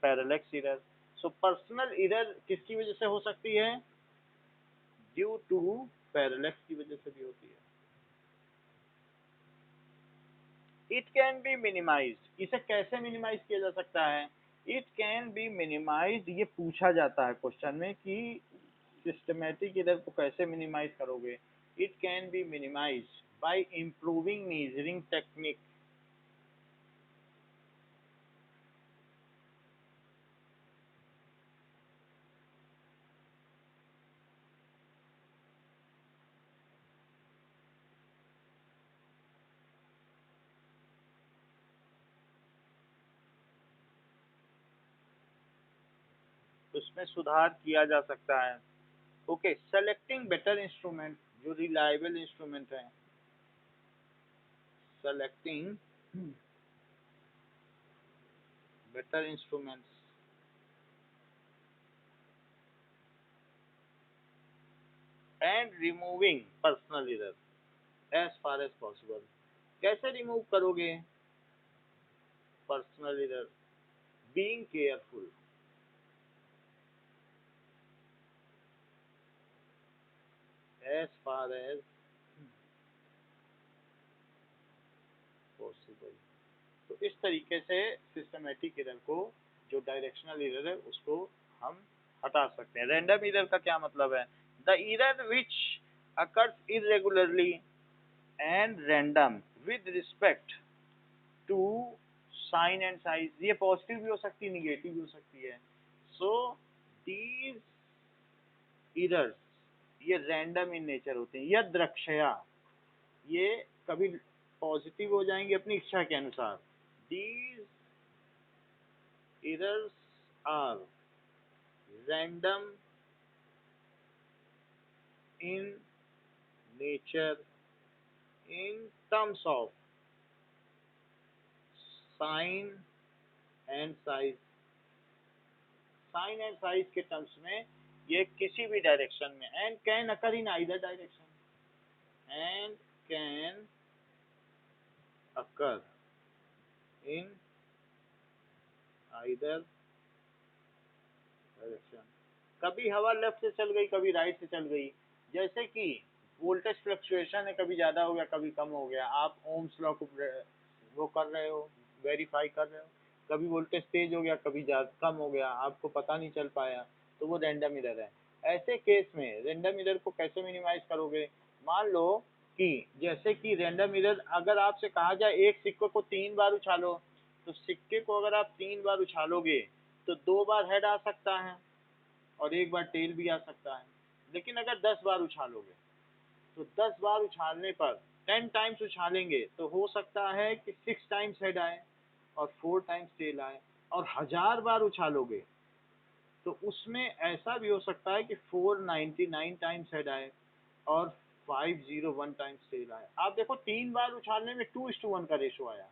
parallax error। so personal error किसकी वजह से हो सकती है, due to parallax की वजह से भी होती है। इट कैन बी मिनिमाइज्ड, इसे कैसे मिनिमाइज किया जा सकता है, इट कैन बी मिनिमाइज्ड, ये पूछा जाता है क्वेश्चन में कि सिस्टमेटिक एरर को कैसे मिनिमाइज करोगे। It can be minimised bye improving measuring technique. उसमें सुधार किया जा सकता है। ओके, सेलेक्टिंग बेटर इंस्ट्रूमेंट, जो रिलायबल इंस्ट्रूमेंट है, selecting better instruments and removing personal error as far as possible. कैसे रिमूव करोगे personal error? Being careful as far as possible. तो इस तरीके से सिस्टमेटिक एरर को, जो डायरेक्शनल एरर है, उसको हम हटा सकते हैं। रैंडम एरर का क्या मतलब है? The error which occurs irregularly and random with respect to sign and size. ये पॉजिटिव भी हो सकती है, निगेटिव भी हो सकती है। सो दीज एरर्स, ये रैंडम इन नेचर होते हैं। यद द्रक्षया, ये कभी पॉजिटिव हो जाएंगे अपनी इच्छा के अनुसार। These errors are random in nature in terms of sign and size. Sign and size के टर्म्स में ये किसी भी डायरेक्शन में, and can occur in either direction, and can occur in either direction. कभी हवा लेफ्ट से चल गई, कभी राइट से चल गई। जैसे कि वोल्टेज फ्लक्चुएशन है, कभी ज्यादा हो गया, कभी कम हो गया। आप ओम्स लॉ को वो कर रहे हो, वेरीफाई कर रहे हो, कभी वोल्टेज तेज हो गया, कभी कम हो गया, आपको पता नहीं चल पाया, तो वो रैंडम इरर है। ऐसे केस में रैंडम इरर को कैसे मिनिमाइज करोगे? मान लो कि जैसे कि रैंडम इरर, अगर आपसे कहा जाए एक सिक्के को 3 बार उछालो, तो सिक्के को अगर आप 3 बार उछालोगे तो 2 बार हेड आ सकता है और 1 बार टेल भी आ सकता है। लेकिन अगर 10 बार उछालोगे, तो 10 बार उछालने पर 10 टाइम्स उछालेंगे तो हो सकता है कि 6 टाइम्स हेड आए और 4 टाइम्स टेल आए। और 1000 बार उछालोगे तो उसमें ऐसा भी हो सकता है कि 499 टाइम्स हेड आए और 501 टाइम्स टेल आए। आप देखो 3 बार उछालने में 2:1 का रेशो आया,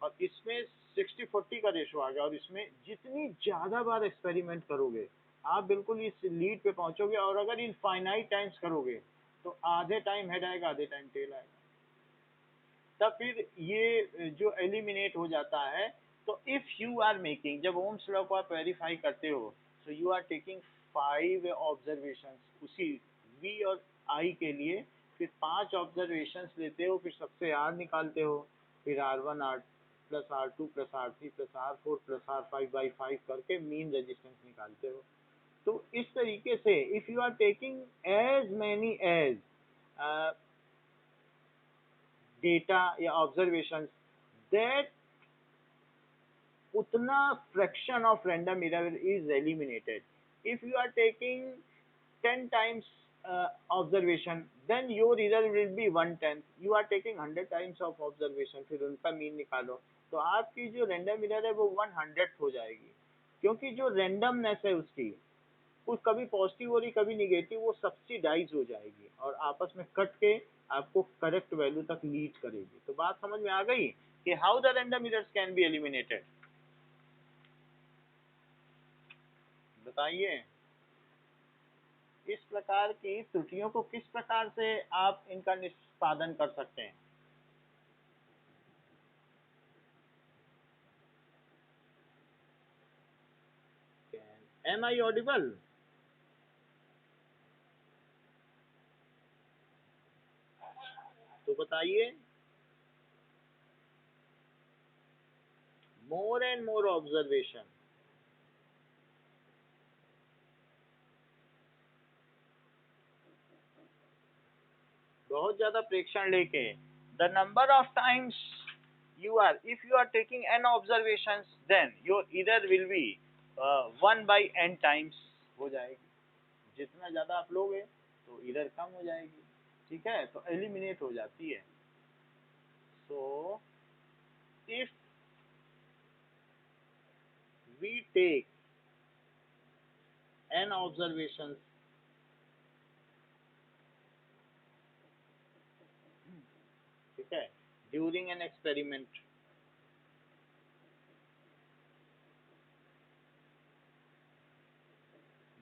और इसमें 60-40 का रेशो आ गया। और इसमें जितनी ज्यादा बार एक्सपेरिमेंट करोगे, आप बिल्कुल इस लीड पे पहुंचोगे। और अगर इनफाइनाइट टाइम्स करोगे तो आधे टाइम हेड आएगा, आधे टाइम टेल आएगा। तब फिर ये जो एलिमिनेट हो जाता है। तो इफ यू आर मेकिंग, जब ओम्स लॉ को आप वेरीफाई करते हो, so you are taking 5 observation उसी वी और आई के लिए। फिर 5 ऑब्जर्वेशन लेते हो, फिर सबसे आर निकालते हो, फिर R1 R plus R2 plus R3 plus R4 plus R5/5 करके मीन रेजिस्टेंस निकालते हो। तो इस तरीके से if you are taking as many as data या ऑब्जर्वेशन, दैट उतना fraction of random error is eliminated. If you are taking 10 times observation, then your error will be 1/10। you are taking 100 times of observation, फिर उनका mean निकालो, तो आपकी जो random error है वो 1/100 हो जाएगी। क्योंकि जो रैंडमनेस है उसकी, कुछ कभी पॉजिटिव हो रही, कभी निगेटिव, वो सब्सिडाइज हो जाएगी और आपस में कट के आपको करेक्ट वैल्यू तक लीड करेगी। तो बात समझ में आ गई कि how the random errors can be eliminated. बताइए, इस प्रकार की त्रुटियों को किस प्रकार से आप इनका निष्पादन कर सकते हैं? Am I audible? तो बताइए। मोर एंड मोर ऑब्जर्वेशन, बहुत ज्यादा प्रेक्षण लेके, the number of times you are, if you are taking n observations, then your error will be 1/n times हो जाएगी। जितना ज्यादा आप लोगे तो error कम हो जाएगी। ठीक है, तो एलिमिनेट हो जाती है। so if we take n observations ठीक है, during an experiment.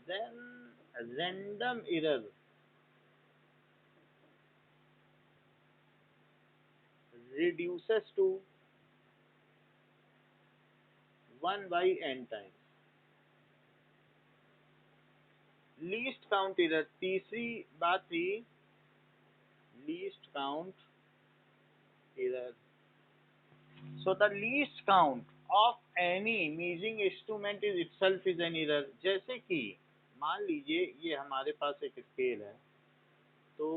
Then random error reduces to 1 by n times। Least count error, तीसरी बात थी least count error. So the least count of any measuring instrument is itself is an error। जैसे कि मान लीजिए ये हमारे पास एक स्केल है, तो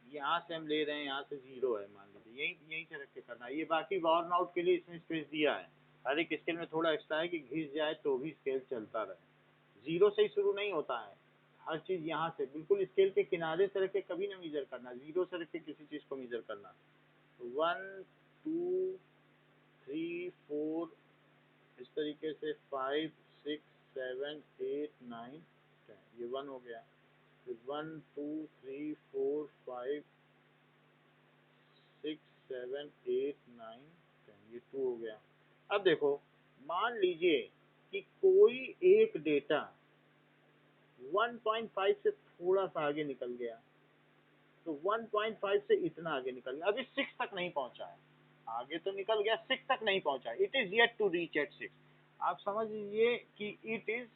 यहाँ से हम ले रहे हैं, यहाँ से 0 है, मान लीजिए यहीं यहीं से रख के करना है। ये बाकी वॉर्न आउट के लिए इसमें स्पेस दिया है, हर एक स्केल में थोड़ा एक्स्ट्रा है कि घिस जाए तो भी स्केल चलता रहे। 0 से ही शुरू नहीं होता है, हर चीज़ यहाँ से बिल्कुल स्केल के किनारे से रख के कभी ना मीजर करना, 0 से रख के किसी चीज़ को मीजर करना। 1 2 3 4 इस तरीके से 5 6 7 8 9 10, ये 1 हो गया। फिर 1 2 3 4 5 6 7 8 9 10, ये 2 हो गया। अब देखो, मान लीजिए कि कोई एक डेटा 1.5 से थोड़ा सा आगे निकल गया, तो 1.5 से इतना आगे निकल गया, अभी 6 तक नहीं पहुंचा है, आगे तो निकल गया, 6 तक नहीं पहुंचा, it is yet to reach at 6। आप समझ लीजिए कि इट इज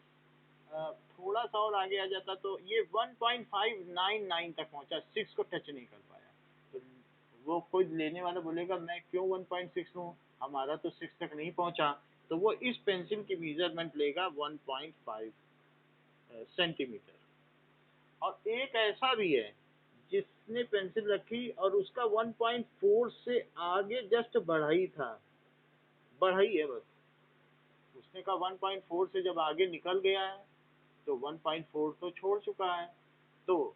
थोड़ा सा और आगे आ जाता तो ये 1.599 तक पहुंचा, 6 को टच नहीं कर पाया। तो वो कोई लेने वाला बोलेगा मैं क्यों 1.6 लूँ, हमारा तो 6 तक नहीं पहुंचा, तो वो इस पेंसिल की मेजरमेंट लेगा 1.5 सेंटीमीटर। और एक ऐसा भी है जिसने पेंसिल रखी और उसका 1.4 से आगे जस्ट बढ़ाई था, बढ़ाई है बस, उसने कहा 1.4 से जब आगे निकल गया है तो 1.4 तो छोड़ चुका है, तो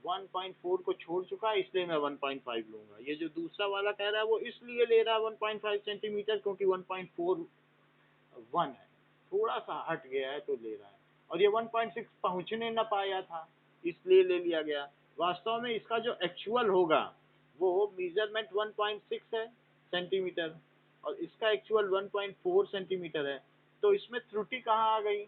1.4 को छोड़ चुका है इसलिए मैं 1.5 लूंगा। ये जो दूसरा वाला कह रहा है वो इसलिए ले रहा है 1.5 सेंटीमीटर क्योंकि 1.4 1 है, थोड़ा सा हट गया है तो ले रहा है। और ये 1.6 पहुंचने न पाया था इसलिए ले लिया गया। वास्तव में इसका जो एक्चुअल होगा वो मेजरमेंट 1.6 है सेंटीमीटर और इसका एक्चुअल 1.4 सेंटीमीटर है, तो इसमें त्रुटि कहाँ आ गई?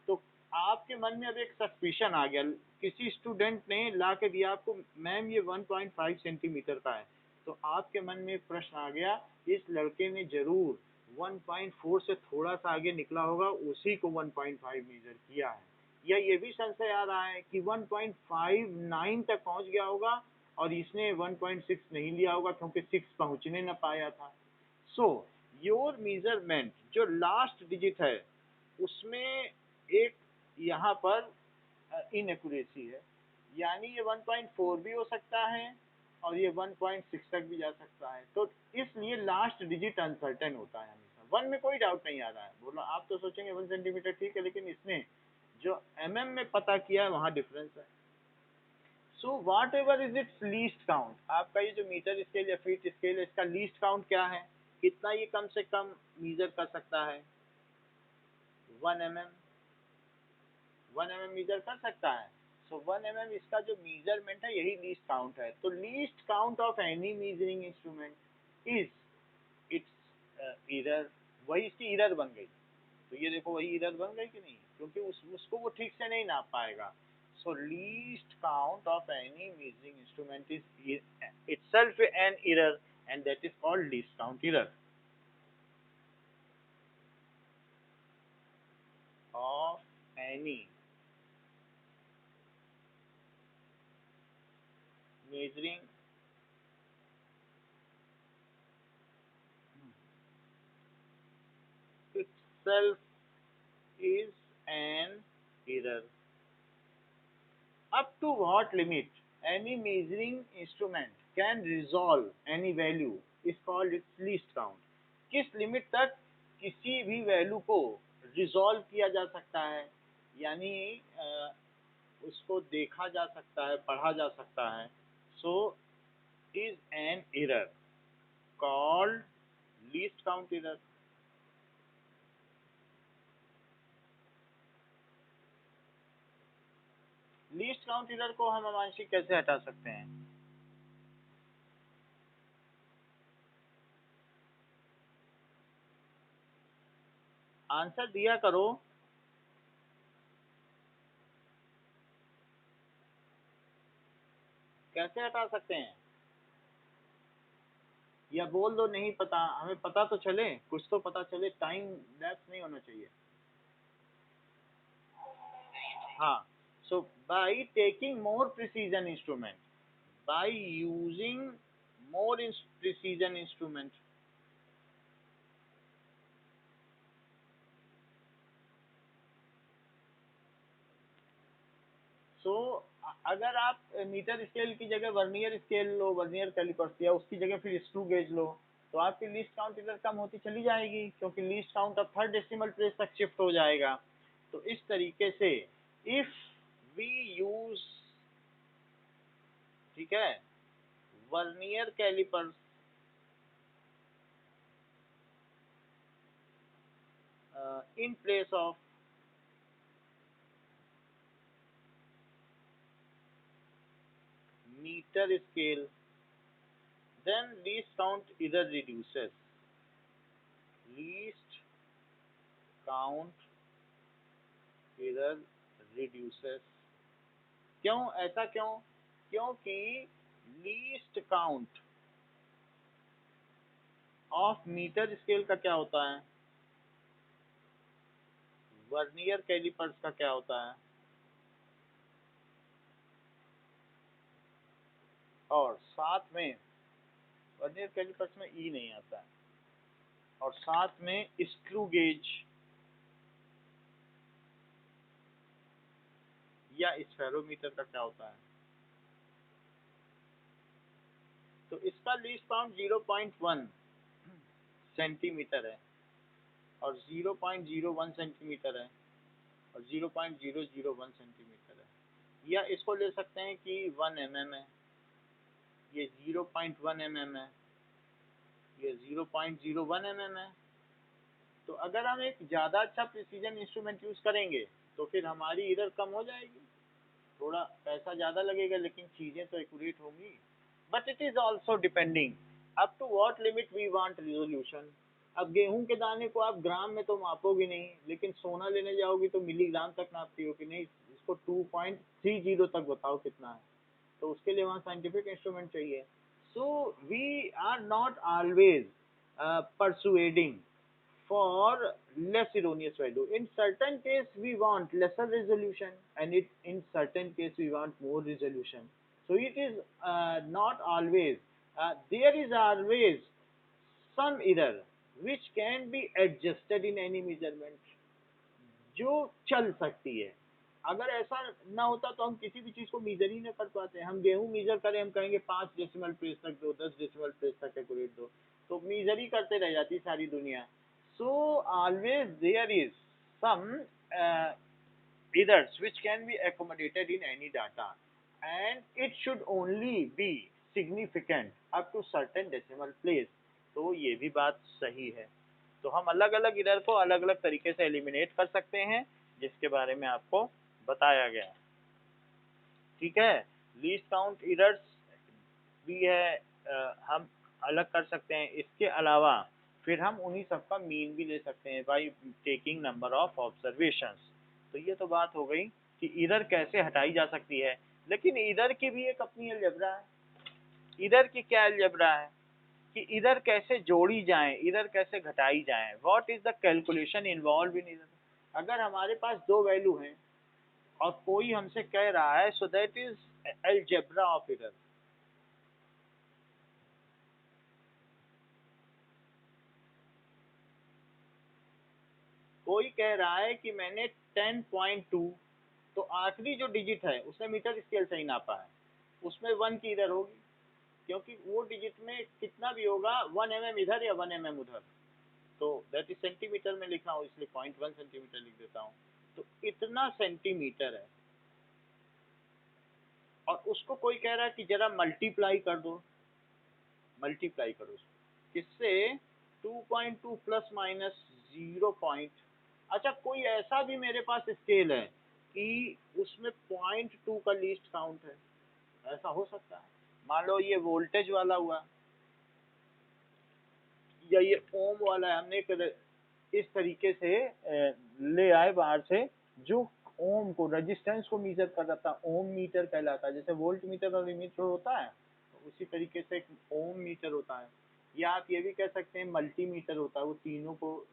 तो आपके मन में अब एक सस्पिशन आ गया, किसी स्टूडेंट ने ला के दिया आपको, मैम ये 1.5 सेंटीमीटर का है, तो आपके मन में एक प्रश्न आ गया, इस लड़के ने जरूर 1.4 से थोड़ा सा आगे निकला होगा, उसी को 1.5 मेजर किया है। या ये भी संशय आ रहा है कि 1.59 तक पहुंच गया होगा और इसने 1.6 नहीं लिया होगा क्योंकि 6 पहुंचने न पाया था। सो योर मेजरमेंट जो लास्ट डिजिट है उसमें एक यहाँ पर इनएक्यूरेसी है, यानी ये 1.4 भी हो सकता है और ये 1.6 तक भी जा सकता है, तो इसलिए लास्ट डिजिट अनसर्टेन होता है हमेशा। 1 में कोई डाउट नहीं आ रहा है, बोला आप तो सोचेंगे 1 सेंटीमीटर ठीक है, लेकिन इसने जो में पता किया है वहाँ डिफरेंस है। So whatever is its least count, आपका ये जो मीटर स्केल या फीट स्केल है इसका लीस्ट काउंट क्या है, कितना ये कम से कम मीजर कर सकता है? 1 mm मीजर कर सकता है। सो 1 mm इसका जो मीजरमेंट है यही लीस्ट काउंट है। तो least count of any measuring instrument is it's error, वही इसकी एरर बन गई। तो ये देखो वही एरर बन गई कि नहीं, क्योंकि उसको वो ठीक से नहीं नाप पाएगा। So least count of any measuring instrument is itself an error and that is called least count error of any measuring itself is an error। Up to what limit any measuring instrument can resolve any value is called its least count। किस limit तक किसी भी value को resolve किया जा सकता है, यानी उसको देखा जा सकता है, पढ़ा जा सकता है, so is an error called least count error. Least count error को हम आंशिक कैसे हटा सकते हैं? आंसर दिया करो। कैसे हटा सकते हैं? या बोल दो नहीं पता, हमें पता तो चले, कुछ तो पता चले, टाइम लैप्स नहीं होना चाहिए। हाँ, so by taking more precision instrument, by using more precision instrument, so अगर आप मीटर स्केल की जगह वर्नियर स्केल लो, वर्नियर कैलिपर्स, या उसकी जगह फिर स्क्रू गेज लो, तो आपकी लीस्ट काउंट इधर कम होती चली जाएगी, क्योंकि लीस्ट काउंट अब थर्ड डेसिमल प्लेस तक शिफ्ट हो जाएगा। तो इस तरीके से इफ वी यूज, ठीक है, vernier callipers in place of meter scale, then least count either reduces, least count either reduces। क्यों, ऐसा क्यों? क्योंकि least count of metre scale का क्या होता है, वर्नियर कैलिपर्स का क्या होता है, और साथ में वर्नियर कैलिपर्स में ई नहीं आता है, और साथ में स्क्रू गेज या स्फेरोमीटर का क्या होता है। तो इसका लीस्ट काउंट 0.1 सेंटीमीटर है, और 0.01 सेंटीमीटर है, और 0.001 सेंटीमीटर है। या इसको ले सकते हैं कि 1 mm है, ये 0.1 mm है, ये 0.01 mm है। तो अगर हम एक ज़्यादा अच्छा प्रिसीजन इंस्ट्रूमेंट यूज़ करेंगे तो फिर हमारी इधर कम हो जाएगी, थोड़ा पैसा ज़्यादा लगेगा, लेकिन चीज़ें तो एक्यूरेट होंगी। But it is also depending up to what limit we want resolution. अब गेहूं के दाने को आप ग्राम में तो मापोगी नहीं, लेकिन सोना लेने जाओगी तो मिलीग्राम तक नापती हो कि नहीं, इसको 2.30 तक बताओ कितना है, तो उसके लिए वहाँ साइंटिफिक इंस्ट्रूमेंट चाहिए। So we are not always persuading for less erroneous value. In certain case we want lesser resolution, and in certain case we want more resolution. So it is not always, there is always some error which can be adjusted in any measurement, जो चल सकती है। अगर ऐसा ना होता तो हम किसी भी चीज को मीजर ही ना कर पाते। हम गेहूं मीजर करें, हम कहेंगे 5 डेसिमल प्लेस तक दो, 10 डेसिमल प्लेस तक एक्यूरेट दो, तो मीजर ही करते रह जाती सारी दुनिया। So always there is some errors which can be accommodated in any data, and it should only be significant up to certain decimal place। तो ये भी बात सही है। तो हम अलग अलग इरर को अलग अलग तरीके से एलिमिनेट कर सकते हैं, जिसके बारे में आपको बताया गया। ठीक है, लीस्ट काउंट इरर्स भी है, हम अलग कर सकते हैं। इसके अलावा फिर हम उन्हीं सबका मीन भी ले सकते हैं by taking number of observations. तो ये तो बात हो गई कि इधर कैसे हटाई जा सकती है, लेकिन इधर की भी एक अपनी अलजेब्रा है। इधर की क्या अलजेब्रा है कि इधर कैसे जोड़ी जाए, इधर कैसे घटाई जाए, what is the calculation involve in इधर। अगर हमारे पास दो वैल्यू हैं और कोई हमसे कह रहा है, so that is algebra of इधर। कोई कह रहा है कि मैंने 10.2, तो आखिरी जो डिजिट है उसने मीटर स्केल से ही नापा है, उसमें 1 की इधर होगी, क्योंकि वो डिजिट में कितना भी होगा 1 mm इधर या 1 mm उधर, तो दैट इज सेंटीमीटर में लिखा हूँ, इसलिए 0.1 सेंटीमीटर लिख देता हूँ। तो इतना सेंटीमीटर है, और उसको कोई कह रहा है कि जरा मल्टीप्लाई कर दो, मल्टीप्लाई करो किससे, 2.2 प्लस माइनस 0 पॉइंट। अच्छा, कोई ऐसा भी मेरे पास स्केल है कि उसमें 0.2 का लीस्ट काउंट है, ऐसा हो सकता है। मान लो ये वोल्टेज वाला हुआ, या ये ओम वाला है, हमने इस तरीके से ले आए बाहर से, जो ओम को, रेजिस्टेंस को मीजर कर रहा था। ओम मीटर कहलाता है, जैसे वोल्ट मीटर और मीटर होता है, तो उसी तरीके से एक ओम मीटर होता है। या आप ये भी कह सकते हैं मल्टी मीटर होता है, वो तीनों को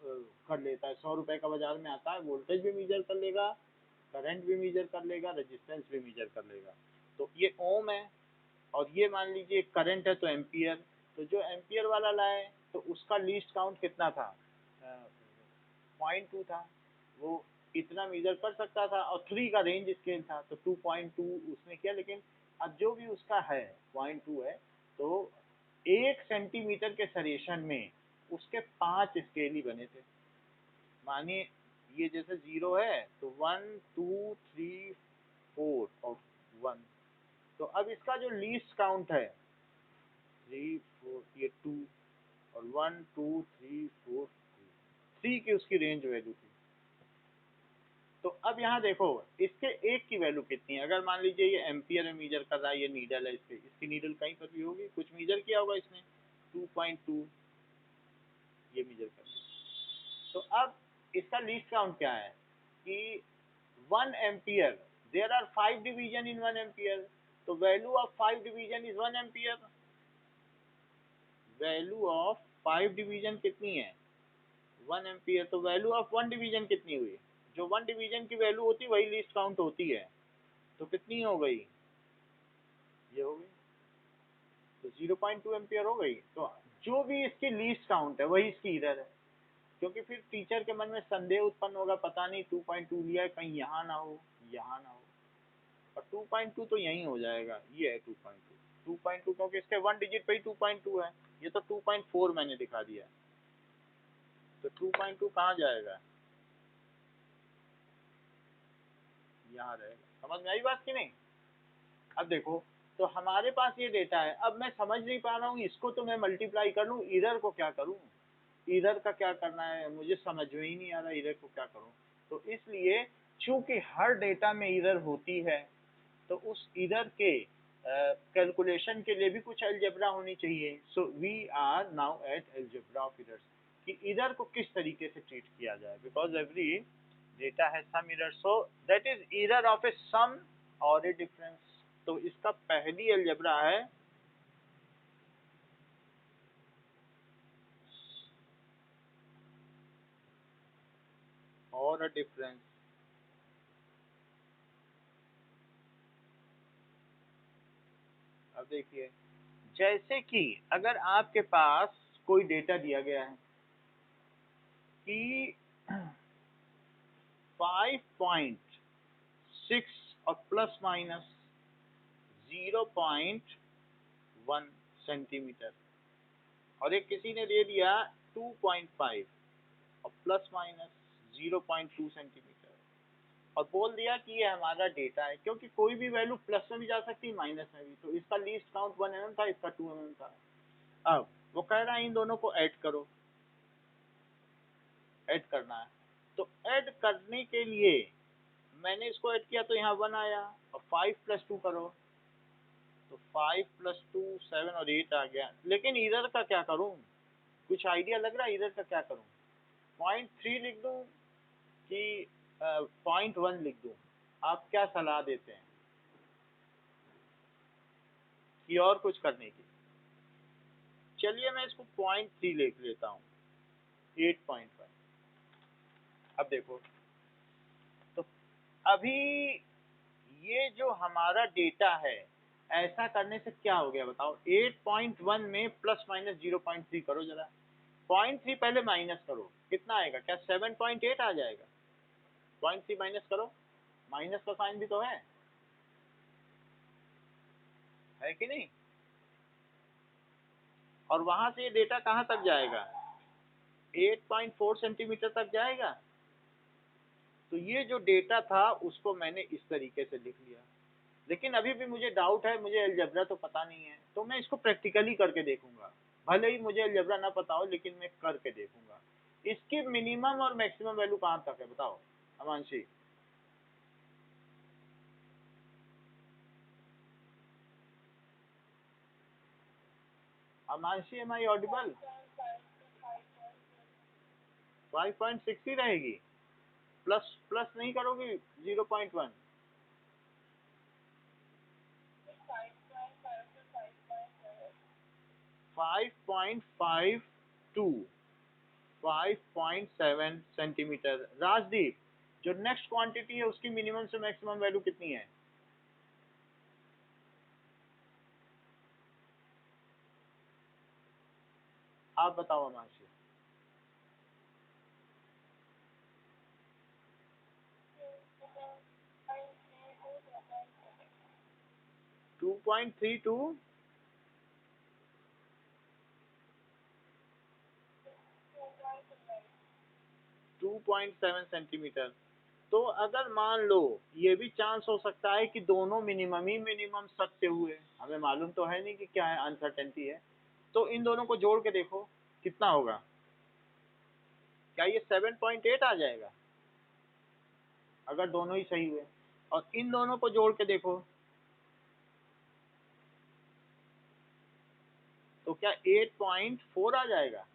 कर लेता है। 100 रुपए का बाजार में आता है, वोल्टेज भी मीजर कर लेगा, करंट भी मीजर कर लेगा, रेजिस्टेंस भी मीजर कर लेगा। तो ये ओम है। और ये मान लीजिए करंट है तो एम्पियर। तो जो एम्पियर वाला लाए तो उसका लीस्ट काउंट कितना था, 0.2 था। वो इतना मेजर कर सकता था, और 3 का रेंज स्केल था, तो 2.2 उसने किया। लेकिन अब जो भी उसका है 0.2 है, तो 1 सेंटीमीटर के सरेशन में उसके 5 स्केल ही बने थे। मानिए ये जैसे 0 है तो 1 2 3 4 और 1। तो अब इसका जो लीस्ट काउंट है 3 4, ये 2 और 1 2 3 4 3 की उसकी रेंज वैल्यू थी। तो अब यहाँ देखो इसके एक की वैल्यू कितनी है। अगर मान लीजिए ये एम्पियर में मीजर कर रहा है, ये नीडल है, इसकी नीडल कहीं पर भी होगी, कुछ मीजर किया होगा इसने, 2.2 ये मीजर कर लिया। तो अब इसका लीस्ट काउंट क्या है कि 1 ampere, there are 5 division in 1 ampere, तो value of 5 division is 1 ampere. Value of 5 division कितनी है, 1 एम्पियर। तो वैल्यू ऑफ 1 डिवीजन कितनी हुई, जो 1 डिवीजन की वैल्यू होती है वही लीस्ट काउंट होती है। तो कितनी हो गई, ये हो गई, तो 0.2 एम्पियर हो गई। तो जो भी इसकी लीस्ट काउंट है वही इसकी इरर है। क्योंकि फिर टीचर के मन में संदेह उत्पन्न होगा, पता नहीं 2.2 लिया है, कहीं यहाँ ना हो, यहाँ ना हो। और 2.2 तो यही हो जाएगा, ये है 2.2। 2.2 क्योंकि इसके 1 डिजिट पे ही 2.2 है। ये तो 2.4 मैंने दिखा दिया, तो 2.2 कहाँ जाएगा, यहाँ रहेगा। समझ में आई बात की नहीं। अब देखो, तो हमारे पास ये डेटा है। अब मैं समझ नहीं पा रहा हूँ, इसको तो मैं मल्टीप्लाई कर लूँ, इधर को क्या करूँ, इधर का क्या करना है मुझे समझ में ही नहीं आ रहा, इधर को क्या करूँ। तो इसलिए चूंकि हर डेटा में इधर होती है, तो उस इधर के कैलकुलेशन के लिए भी कुछ अलजेब्रा होनी चाहिए। So we are now at algebra of इधर, कि इधर को किस तरीके से ट्रीट किया जाए, बिकॉज एवरी डेटा है सम इधर, सो दैट इज इधर ऑफ ए सम और ए डिफरेंस। तो इसका पहली अलजेब्रा है और अ डिफरेंस। अब देखिए, जैसे कि अगर आपके पास कोई डेटा दिया गया है कि 5.6 और प्लस माइनस 0.1 सेंटीमीटर, और एक किसी ने दे दिया 2.5 और प्लस माइनस 0.2 सेंटीमीटर, और बोल दिया कि ये हमारा डेटा है। क्योंकि कोई भी वैल्यू प्लस में भी जा सकती है, माइनस में भी। तो इसका लीस्ट काउंट 1 mm था, इसका 2 mm था। अब वो कह रहा है इन दोनों को ऐड करो, ऐड करना है। तो ऐड करने के लिए मैंने इसको ऐड किया, तो यहाँ 1 आया, और 5 + 2 करो, तो 5 + 2 7 और 8 आ गया। लेकिन इधर का क्या करूँ, कुछ आइडिया लग रहा है इधर का क्या करूँ। 0.3 लिख दूँ कि 0.1 लिख दूँ, आप क्या सलाह देते हैं कि और कुछ करने की। चलिए मैं इसको 0.3 लिख लेता हूँ, 8.5। अब देखो, तो अभी ये जो हमारा डेटा है, ऐसा करने से क्या हो गया बताओ। 8.1 में प्लस माइनस 0.3 करो जरा, 0.3 पहले माइनस करो, कितना आएगा, क्या 7.8 आ जाएगा। 0.3 माइनस करो, माइनस का साइन भी तो है कि नहीं। और वहां से ये डेटा कहाँ तक जाएगा, 8.4 सेंटीमीटर तक जाएगा। तो ये जो डेटा था उसको मैंने इस तरीके से लिख लिया। लेकिन अभी भी मुझे डाउट है, मुझे अलजेब्रा तो पता नहीं है, तो मैं इसको प्रैक्टिकली करके देखूंगा। भले ही मुझे अलजेब्रा ना पता हो, लेकिन मैं करके देखूंगा। इसकी मिनिमम और मैक्सिमम वैल्यू कहाँ तक है बताओ अमांशी। अमांशी, एम आई ऑडिबल। 5.6 ही रहेगी, प्लस प्लस नहीं करोगी 0.1? 5.52, 5.7 सेंटीमीटर। राजदीप, जो नेक्स्ट क्वांटिटी है उसकी मिनिमम से मैक्सिमम वैल्यू कितनी है? आप बताओ अमांशी। 2.32, 2.7 सेंटीमीटर। तो अगर मान लो ये भी चांस हो सकता है कि दोनों मिनिमम ही मिनिमम सत्य हुए, हमें मालूम तो है नहीं कि क्या है, अनसर्टेनिटी है, तो इन दोनों को जोड़ के देखो कितना होगा। क्या ये 7.8 आ जाएगा अगर दोनों ही सही हुए? और इन दोनों को जोड़ के देखो तो क्या 8.4 आ जाएगा?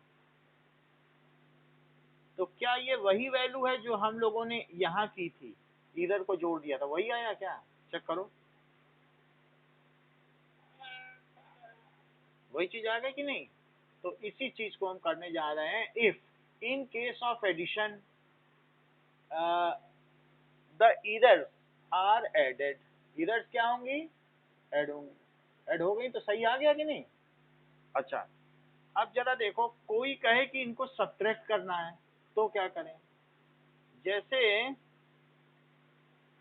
तो क्या ये वही वैल्यू है जो हम लोगों ने यहाँ की थी, इधर को जोड़ दिया था, वही आया क्या? चेक करो, वही चीज आ गई कि नहीं? तो इसी चीज को हम करने जा रहे हैं। If in case of addition the errors are added, errors क्या होंगी? ऐड होंगी। ऐड हो गई तो सही आ गया कि नहीं? अच्छा, अब जरा देखो, कोई कहे कि इनको सब्ट्रैक्ट करना है तो क्या करें? जैसे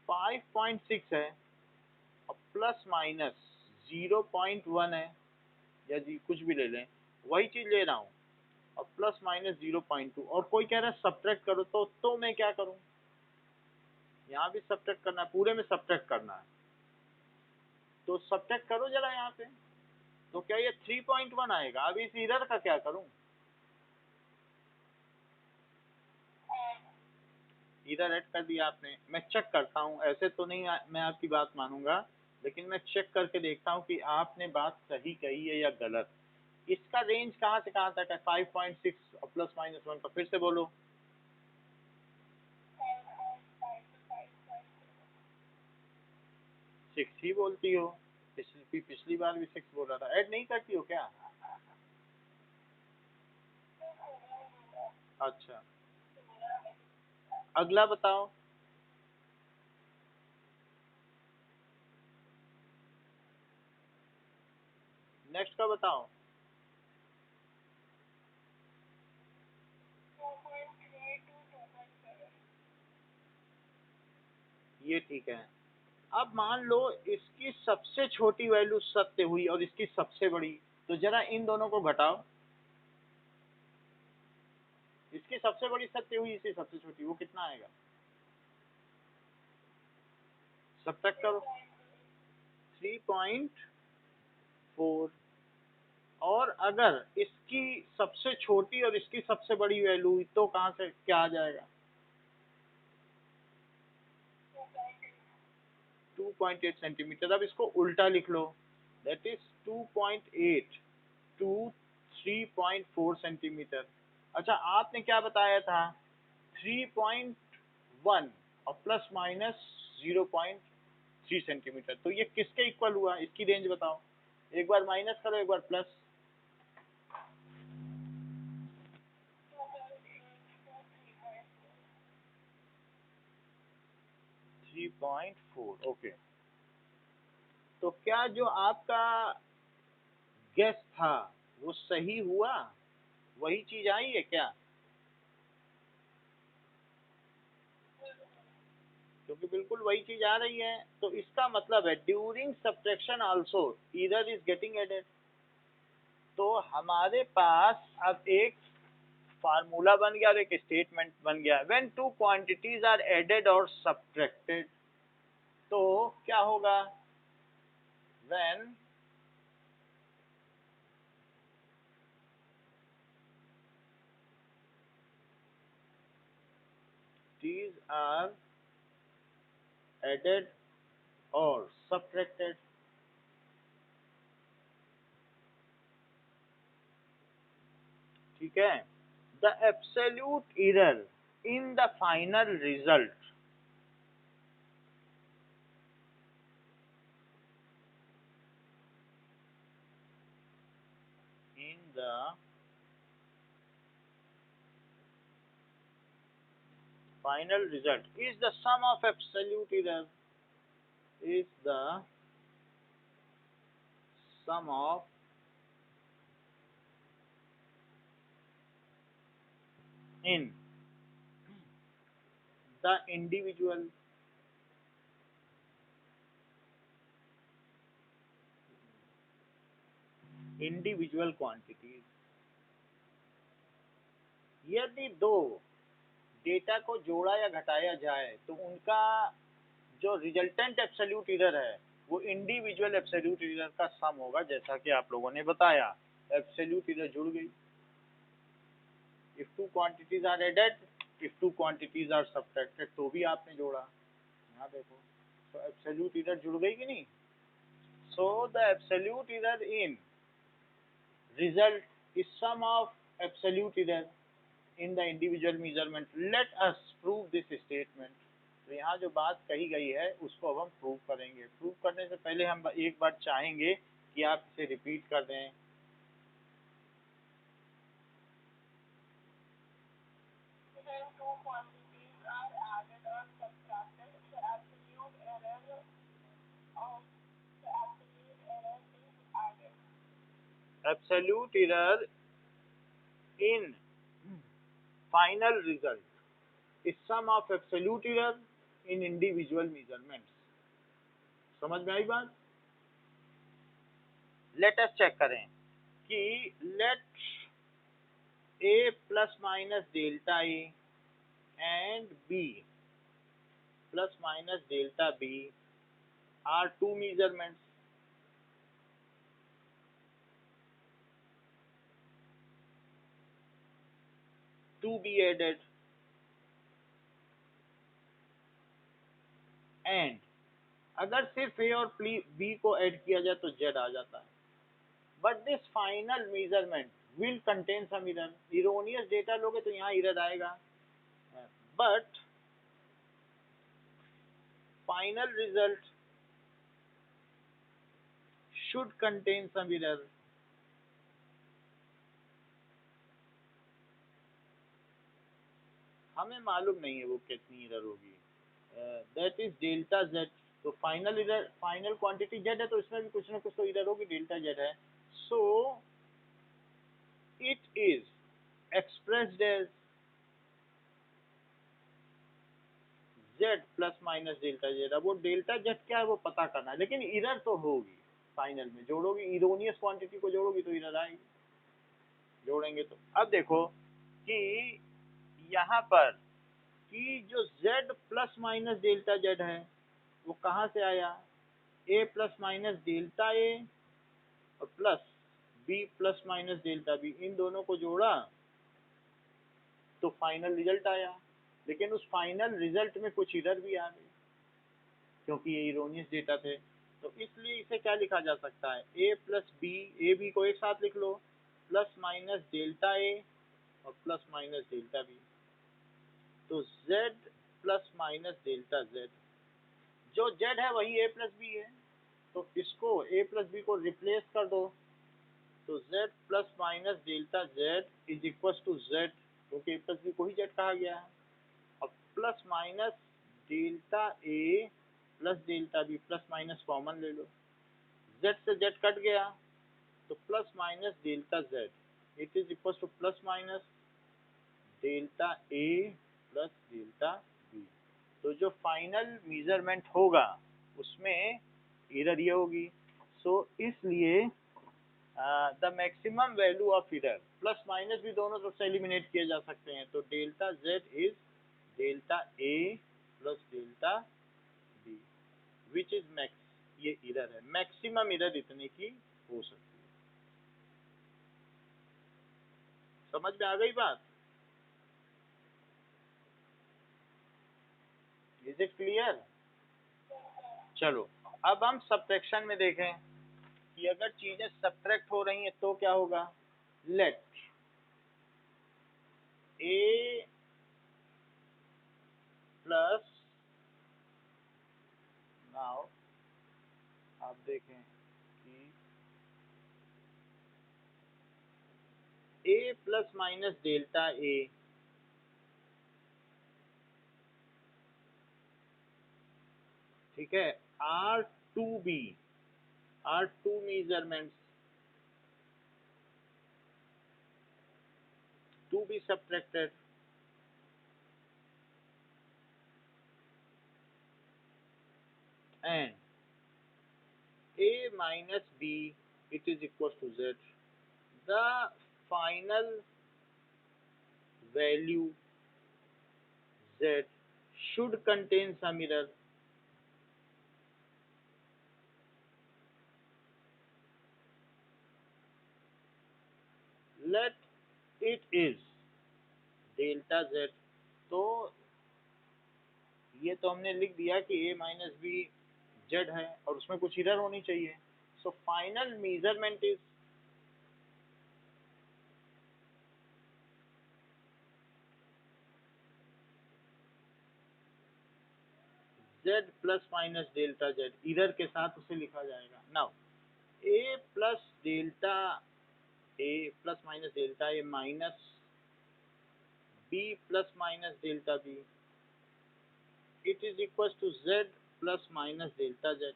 5.6 है और प्लस माइनस 0.1 है, या जी कुछ भी ले लें, वही चीज ले रहा हूँ, और प्लस माइनस 0.2, और कोई कह रहा है सब्ट्रैक्ट करो, तो मैं क्या करूँ? यहाँ भी सब्ट्रैक्ट करना है, पूरे में सब्ट्रैक्ट करना है, तो सब्ट्रैक्ट करो जरा यहाँ पे। तो क्या ये 3.1 आएगा? अब इस इरर का क्या करूँ? इधर ऐड कर दिया आपने, मैं चेक करता हूँ, ऐसे तो नहीं मैं आपकी बात मानूंगा, लेकिन मैं चेक करके देखता हूँ कि आपने बात सही कही है या गलत। इसका रेंज कहाँ से कहाँ तक है? 5.6 और प्लस माइनस 1 का, फिर से बोलो। 6 ही बोलती हो, पिछली बार भी 6 बोल रहा था। ऐड नहीं करती हो क्या? अच्छा, अगला बताओ। नेक्स्ट का बताओ। ये ठीक है। अब मान लो इसकी सबसे छोटी वैल्यू सत्य हुई और इसकी सबसे बड़ी, तो जरा इन दोनों को घटाओ। इसकी सबसे बड़ी सत्य हुई, इसकी सबसे छोटी, वो कितना आएगा? सब्ट्रैक्ट करो। 3.4। और अगर इसकी सबसे छोटी और इसकी सबसे बड़ी वैल्यू हुई तो कहाँ से क्या आ जाएगा? 2.8 सेंटीमीटर। अब इसको उल्टा लिख लो, दैट इज 2.8 टू 3.4 सेंटीमीटर। अच्छा, आपने क्या बताया था? 3.1 और प्लस माइनस 0.3 सेंटीमीटर। तो ये किसके इक्वल हुआ? इसकी रेंज बताओ। एक बार माइनस करो, एक बार प्लस। 3.4, ओके। तो क्या जो आपका गेस था वो सही हुआ? वही चीज आई है क्या? क्योंकि बिल्कुल वही चीज आ रही है, तो इसका मतलब है during subtraction also either is getting added. तो हमारे पास अब एक फार्मूला बन गया और एक स्टेटमेंट बन गया। When two quantities are added और सब्ट्रैक्टेड, तो क्या होगा? When these are added or subtracted, ठीक है, the absolute error in the final result in the final result is the sum of absolute error is the sum of in the individual quantities। यदि दो data को जोड़ा या घटाया जाए तो उनका जो रिजल्टेंट एब्सोल्यूट एरर है वो इंडिविजुअल एब्सोल्यूट एरर का सम होगा, जैसा कि आप लोगों ने बताया। एब्सोल्यूट एरर जुड़ गई। If two quantities are added, if two quantities are subtracted, तो भी आपने जोड़ा। यहाँ देखो, तो एब्सोल्यूट एरर जुड़ गई कि नहीं। So the absolute error in result is sum of absolute error in the individual measurement। let us prove this statement। तो यहाँ जो बात कही गई है उसको अब हम प्रूव करेंगे। प्रूव करने से पहले हम एक बार चाहेंगे कि आप इसे रिपीट कर दें। absolute error in final result is sum of absolute error in individual measurements। समझ में आई बात। लेट अस चेक करें कि late a plus minus delta a and b plus minus delta b are two measurements। to be added and अगर सिर्फ a और b को add किया जाए तो z आ जाता है। But this final measurement will contain some error. Erroneous data लोगे तो यहाँ एरर आएगा, but final result should contain some error. हमें मालूम नहीं है वो कितनी एरर होगी। That is delta z। तो final error, final quantity z है तो इसमें भी कुछ ना कुछ तो एरर होगी, डेल्टा z है। So it is expressed as z plus minus delta z। अब वो डेल्टा z क्या है वो पता करना है, लेकिन एरर तो होगी। फाइनल में जोड़ोगी, इरोनियस क्वांटिटी को जोड़ोगी तो एरर आएगी। जोड़ेंगे तो अब देखो कि यहाँ पर कि जो z plus minus delta z है वो कहाँ से आया। a plus minus delta a और plus b plus minus delta b, इन दोनों को जोड़ा तो फाइनल रिजल्ट आया। लेकिन उस फाइनल रिजल्ट में कुछ एरर भी आ गई क्योंकि ये इरोनियस डेटा थे। तो इसलिए इसे क्या लिखा जा सकता है, a plus B, A B को एक साथ लिख लो, प्लस माइनस डेल्टा a और प्लस माइनस डेल्टा b। तो z plus minus delta z, जो z है वही a प्लस बी है, तो इसको a प्लस बी को रिप्लेस कर दो तो z plus minus delta z is equal to z, क्योंकि a प्लस बी को ही z कहा गया है। और plus minus delta a plus delta B, plus minus common ले लो, z से z कट गया तो plus minus delta z it is equal to plus minus delta a plus delta b। तो जो फाइनल मेजरमेंट होगा उसमें एरर ये होगी। सो इसलिए the maximum value of error, plus minus भी दोनों तरफ से एलिमिनेट किए जा सकते हैं, तो delta z is delta a plus delta b which is max. ये एरर है, मैक्सिमम एरर इतने की हो सकती है। समझ में आ गई बात। Is it clear. चलो अब हम सब्ट्रैक्शन में देखें कि अगर चीजें सब्ट्रैक्ट हो रही हैं तो क्या होगा। Let plus minus delta A, ठीक है, are two B, are two measurements to be subtracted, and a minus b, it is equals to z. The final value z should contain some error. Let it is delta z। तो ये तो हमने लिख दिया कि a minus B Z है और उसमें कुछ एरर होनी चाहिए। So final measurement is z plus minus delta z, error के साथ उसे लिखा जाएगा। Now a plus delta a plus minus delta a minus b plus minus delta b, it is equal to z plus minus delta z।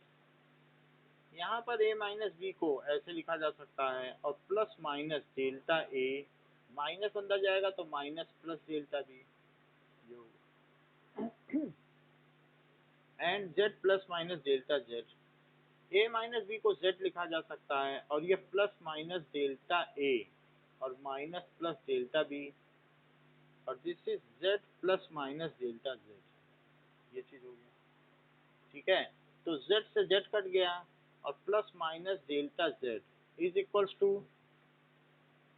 यहाँ पर a minus B को ऐसे लिखा जा सकता है और plus minus delta a, minus अंदर जाएगा तो minus plus delta B, and z plus minus delta z। a minus B को z लिखा जा सकता है और ये प्लस माइनस डेल्टा a और माइनस प्लस डेल्टा बी, और this is z plus minus delta z। ये चीज हो गया, ठीक है। तो z से z कट गया और plus minus delta z is equals to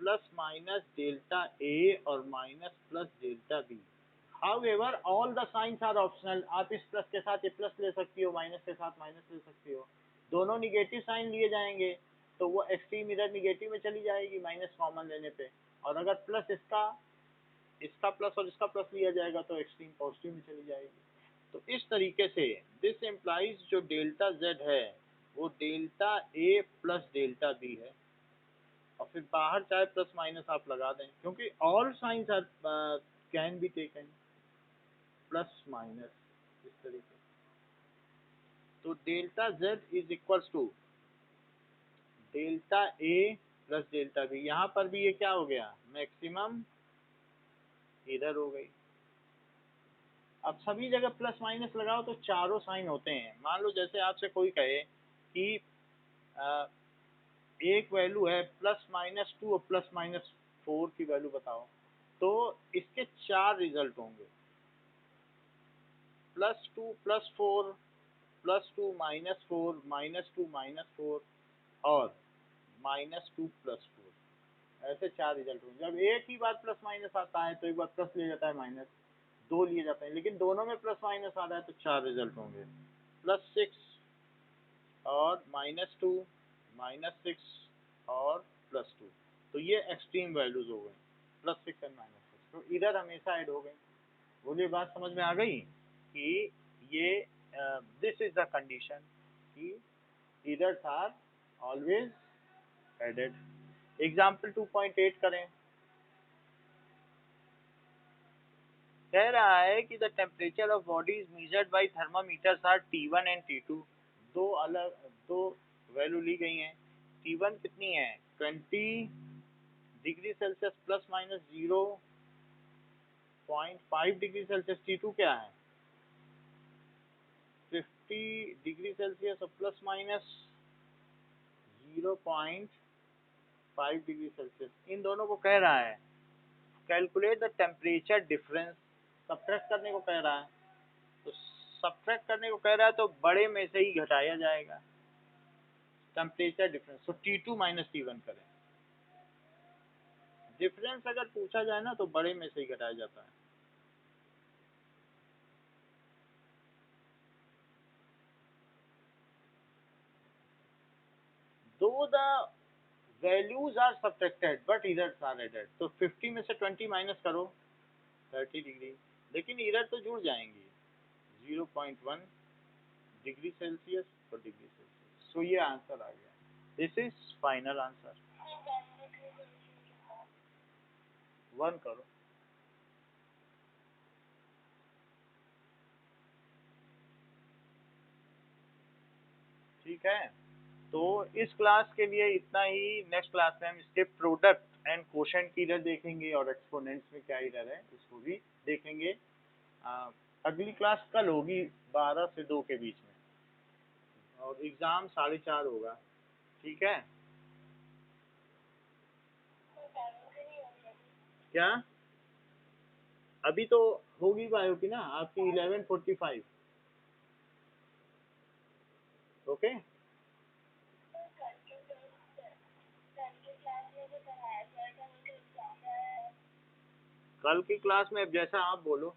plus minus delta a और minus plus delta b। However, all the signs are optional। आप इस प्लस के साथ ये प्लस ले सकती हो, माइनस के साथ माइनस ले सकती हो, दोनों निगेटिव साइन लिए जाएंगे तो वो एक्सट्रीम इधर निगेटिव में चली जाएगी माइनस कॉमन लेने पे, और अगर प्लस इसका प्लस और इसका प्लस लिया जाएगा तो एक्सट्रीम पॉजिटिव में चली जाएगी। तो इस तरीके से दिस इम्प्लाइज जो डेल्टा z है वो delta a plus delta b है, और फिर बाहर चाहे प्लस माइनस आप लगा दें क्योंकि all signs are can be taken plus minus इस तरीके। तो delta z is equals to delta a plus delta b। यहाँ पर भी ये क्या हो गया, मैक्सिमम एरर हो गई। अब सभी जगह प्लस माइनस लगाओ तो चारों साइन होते हैं। मान लो जैसे आपसे कोई कहे कि एक वैल्यू है प्लस माइनस टू और प्लस माइनस फोर की वैल्यू बताओ, तो इसके चार रिजल्ट होंगे, plus two plus four, plus two minus four, minus two minus four, और माइनस टू प्लस फोर। ऐसे चार रिजल्ट होंगे। जब एक ही बार प्लस माइनस आता है तो एक बार प्लस ले जाता है माइनस, दो लिए जाते हैं, लेकिन दोनों में प्लस माइनस आ रहा है तो चार रिजल्ट होंगे, प्लस सिक्स और माइनस टू, माइनस सिक्स और प्लस टू। तो ये एक्सट्रीम वैल्यूज हो गई, plus six and minus six. तो इधर हमेशा ऐड हो गई। बोलिए बात समझ में आ गई कि ये दिस इज द कंडीशन कि इधर आर ऑलवेज एडेड। एग्जाम्पल 2.8 करें। कह रहा है कि the temperature of body is measured by thermometers are T1 and T2। दो वैल्यू ली गई हैं। T1 कितनी है, 20 degree Celsius plus minus 0.5 degree Celsius. T2 क्या है, 50 डिग्री सेल्सियस और प्लस माइनस 0.5 डिग्री सेल्सियस। इन दोनों को कह रहा है calculate the temperature difference, subtract करने को कह रहा है। तो सब्ट्रैक्ट करने को कह रहा है तो बड़े में से ही घटाया जाएगा टेम्परेचर डिफरेंस। तो T2 माइनस T1 करें। डिफरेंस अगर पूछा जाए ना तो बड़े में से ही घटाया जाता है। दो the values are subtracted but errors are added. तो 50 में से 20 माइनस करो 30 डिग्री, लेकिन इरर तो जुड़ जाएंगी 0.1 डिग्री सेल्सियस और डिग्री सेल्सियस। सो ये आंसर आ गया। This is final answer. 1 करो। ठीक है, तो इस क्लास के लिए इतना ही। नेक्स्ट क्लास में हम इसके प्रोडक्ट एंड कोशेंट की इधर देखेंगे और एक्सपोनेंट्स में क्या इधर है इसको भी देखेंगे। अगली क्लास कल होगी 12 से 2 के बीच में, और एग्ज़ाम 4:30 होगा। ठीक है, क्या अभी तो होगी बायो की ना आपकी 11:45। ओके, कल की क्लास में अब जैसा आप बोलो।